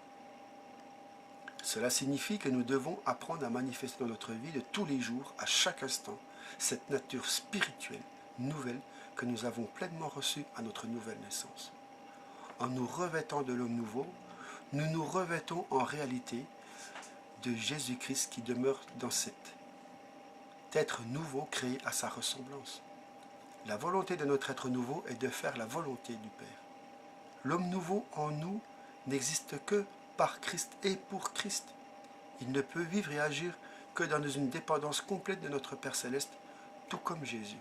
Cela signifie que nous devons apprendre à manifester dans notre vie de tous les jours, à chaque instant, cette nature spirituelle nouvelle que nous avons pleinement reçue à notre nouvelle naissance. En nous revêtant de l'homme nouveau, nous nous revêtons en réalité de Jésus-Christ qui demeure dans cet être nouveau créé à sa ressemblance. La volonté de notre être nouveau est de faire la volonté du Père. L'homme nouveau en nous n'existe que par Christ et pour Christ. Il ne peut vivre et agir que dans une dépendance complète de notre Père Céleste, tout comme Jésus.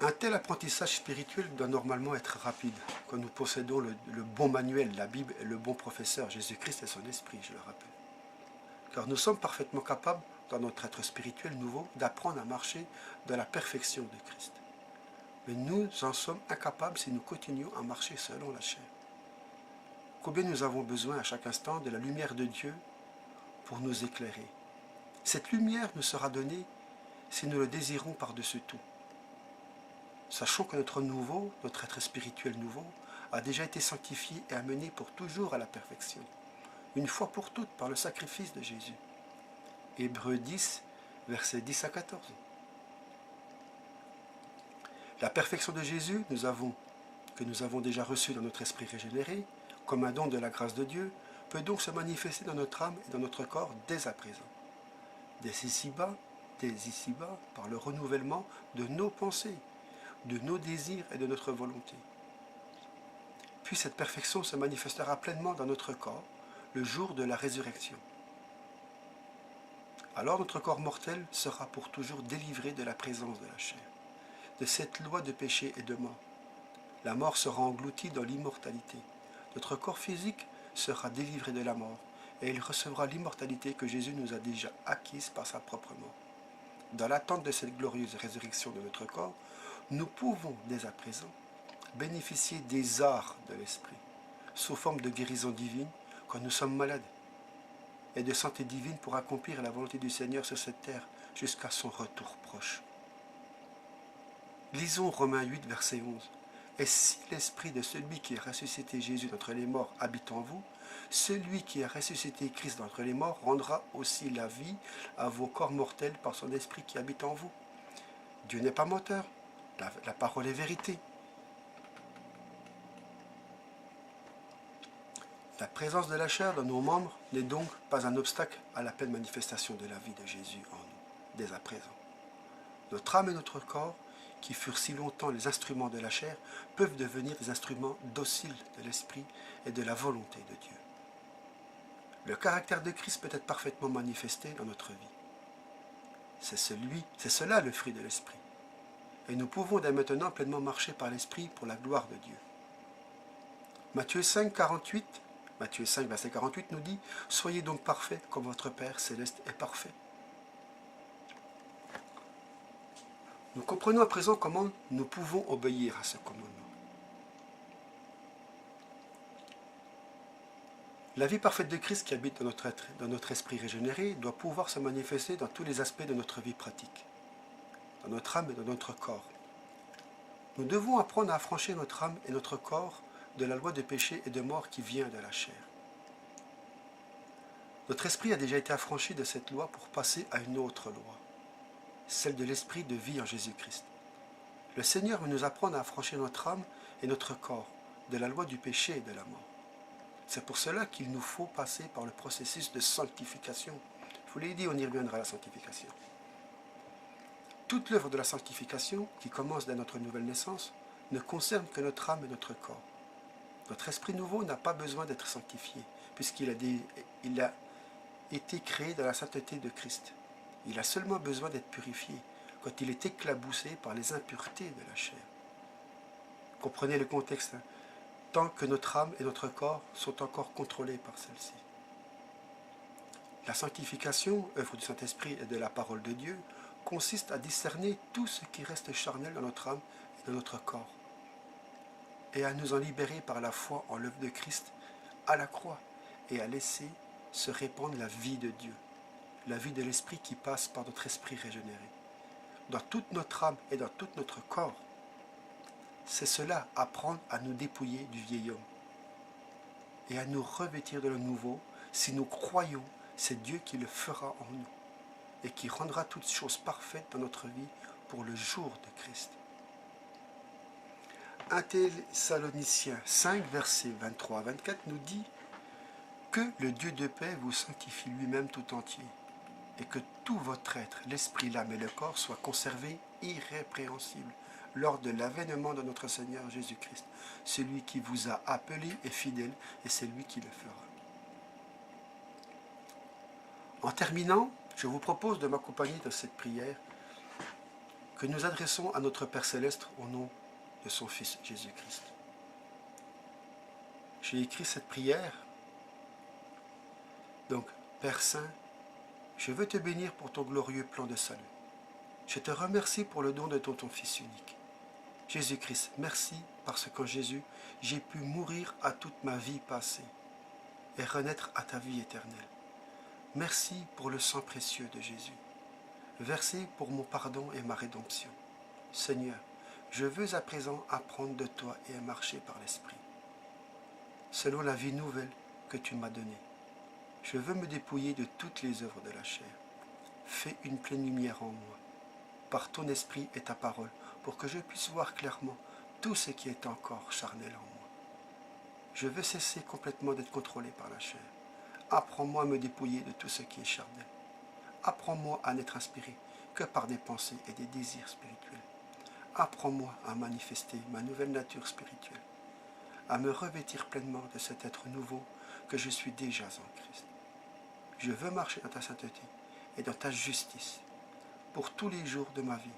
Un tel apprentissage spirituel doit normalement être rapide, quand nous possédons le bon manuel, la Bible et le bon professeur, Jésus-Christ et son esprit, je le rappelle. Car nous sommes parfaitement capables, dans notre être spirituel nouveau, d'apprendre à marcher dans la perfection de Christ. Mais nous en sommes incapables si nous continuons à marcher selon la chair. Combien nous avons besoin à chaque instant de la lumière de Dieu pour nous éclairer. Cette lumière nous sera donnée si nous le désirons par-dessus tout. Sachons que notre être spirituel nouveau, a déjà été sanctifié et amené pour toujours à la perfection, une fois pour toutes par le sacrifice de Jésus. Hébreux 10, versets 10 à 14. La perfection de Jésus, que nous avons déjà reçue dans notre esprit régénéré, comme un don de la grâce de Dieu, peut donc se manifester dans notre âme et dans notre corps dès à présent. Dès ici-bas, par le renouvellement de nos pensées, de nos désirs et de notre volonté. puis cette perfection se manifestera pleinement dans notre corps le jour de la résurrection. Alors notre corps mortel sera pour toujours délivré de la présence de la chair, de cette loi de péché et de mort. La mort sera engloutie dans l'immortalité. Notre corps physique sera délivré de la mort et il recevra l'immortalité que Jésus nous a déjà acquise par sa propre mort. Dans l'attente de cette glorieuse résurrection de notre corps, nous pouvons dès à présent bénéficier des arts de l'esprit, sous forme de guérison divine quand nous sommes malades, et de santé divine pour accomplir la volonté du Seigneur sur cette terre jusqu'à son retour proche. Lisons Romains 8, verset 11. Et si l'esprit de celui qui a ressuscité Jésus d'entre les morts habite en vous, celui qui a ressuscité Christ d'entre les morts rendra aussi la vie à vos corps mortels par son esprit qui habite en vous. Dieu n'est pas menteur, la parole est vérité. La présence de la chair dans nos membres n'est donc pas un obstacle à la pleine manifestation de la vie de Jésus en nous, dès à présent. Notre âme et notre corps, qui furent si longtemps les instruments de la chair, peuvent devenir des instruments dociles de l'esprit et de la volonté de Dieu. Le caractère de Christ peut être parfaitement manifesté dans notre vie. C'est cela le fruit de l'esprit. Et nous pouvons dès maintenant pleinement marcher par l'esprit pour la gloire de Dieu. Matthieu 5, verset 48 nous dit « Soyez donc parfaits comme votre Père céleste est parfait. » Nous comprenons à présent comment nous pouvons obéir à ce commandement. La vie parfaite de Christ qui habite dans notre esprit régénéré doit pouvoir se manifester dans tous les aspects de notre vie pratique, dans notre âme et dans notre corps. Nous devons apprendre à affranchir notre âme et notre corps de la loi de péché et de mort qui vient de la chair. Notre esprit a déjà été affranchi de cette loi pour passer à une autre loi, celle de l'esprit de vie en Jésus-Christ. Le Seigneur veut nous apprendre à affranchir notre âme et notre corps de la loi du péché et de la mort. C'est pour cela qu'il nous faut passer par le processus de sanctification. Je vous l'ai dit, on y reviendra à la sanctification. Toute l'œuvre de la sanctification, qui commence dès notre nouvelle naissance, ne concerne que notre âme et notre corps. Notre esprit nouveau n'a pas besoin d'être sanctifié, puisqu'il a été créé dans la sainteté de Christ. Il a seulement besoin d'être purifié quand il est éclaboussé par les impuretés de la chair. Comprenez le contexte, hein? Tant que notre âme et notre corps sont encore contrôlés par celle-ci. La sanctification, œuvre du Saint-Esprit et de la parole de Dieu, consiste à discerner tout ce qui reste charnel dans notre âme et dans notre corps, et à nous en libérer par la foi en l'œuvre de Christ à la croix, et à laisser se répandre la vie de Dieu, la vie de l'Esprit qui passe par notre esprit régénéré, dans toute notre âme et dans tout notre corps. C'est cela, apprendre à nous dépouiller du vieil homme et à nous revêtir de le nouveau. Si nous croyons, c'est Dieu qui le fera en nous et qui rendra toutes choses parfaites dans notre vie pour le jour de Christ. 1 Thessaloniciens 5, versets 23 à 24 nous dit « Que le Dieu de paix vous sanctifie lui-même tout entier, et que tout votre être, l'esprit, l'âme et le corps, soient conservés irrépréhensibles lors de l'avènement de notre Seigneur Jésus-Christ. Celui qui vous a appelé est fidèle, et c'est lui qui le fera. » En terminant, je vous propose de m'accompagner dans cette prière que nous adressons à notre Père Céleste au nom de son Fils Jésus-Christ. J'ai écrit cette prière. Donc, Père Saint, je veux te bénir pour ton glorieux plan de salut. Je te remercie pour le don de ton Fils unique. Jésus-Christ, merci parce qu'en Jésus, j'ai pu mourir à toute ma vie passée et renaître à ta vie éternelle. Merci pour le sang précieux de Jésus, versé pour mon pardon et ma rédemption. Seigneur, je veux à présent apprendre de toi et à marcher par l'Esprit, selon la vie nouvelle que tu m'as donnée. Je veux me dépouiller de toutes les œuvres de la chair. Fais une pleine lumière en moi, par ton esprit et ta parole, pour que je puisse voir clairement tout ce qui est encore charnel en moi. Je veux cesser complètement d'être contrôlé par la chair. Apprends-moi à me dépouiller de tout ce qui est charnel. Apprends-moi à n'être inspiré que par des pensées et des désirs spirituels. Apprends-moi à manifester ma nouvelle nature spirituelle. à me revêtir pleinement de cet être nouveau que je suis déjà en Christ. Je veux marcher dans ta sainteté et dans ta justice pour tous les jours de ma vie,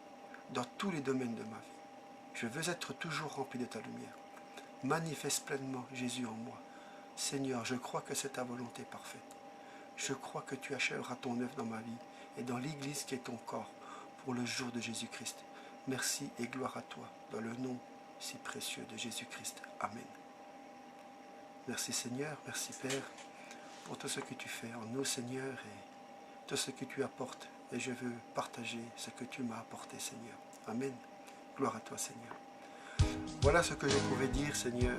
dans tous les domaines de ma vie. Je veux être toujours rempli de ta lumière. Manifeste pleinement Jésus en moi. Seigneur, je crois que c'est ta volonté parfaite. Je crois que tu achèveras ton œuvre dans ma vie et dans l'Église qui est ton corps pour le jour de Jésus-Christ. Merci et gloire à toi, dans le nom si précieux de Jésus-Christ. Amen. Merci Seigneur, merci Père, pour tout ce que tu fais en nous Seigneur et tout ce que tu apportes. Et je veux partager ce que tu m'as apporté Seigneur. Amen. Gloire à toi Seigneur. Voilà ce que je pouvais dire Seigneur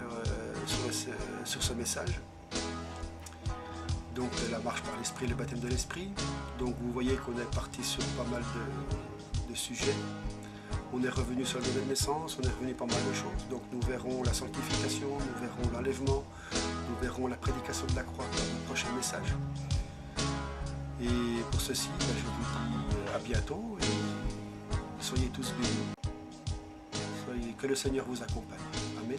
sur ce message. Donc la marche par l'Esprit, le baptême de l'Esprit. Donc vous voyez qu'on est parti sur pas mal de sujets. On est revenu sur le domaine de naissance, on est revenu pas mal de choses. Donc nous verrons la sanctification, nous verrons l'enlèvement, nous verrons la prédication de la croix dans le prochain message. Et pour ceci, je vous dis à bientôt et soyez tous bénis. Que le Seigneur vous accompagne. Amen.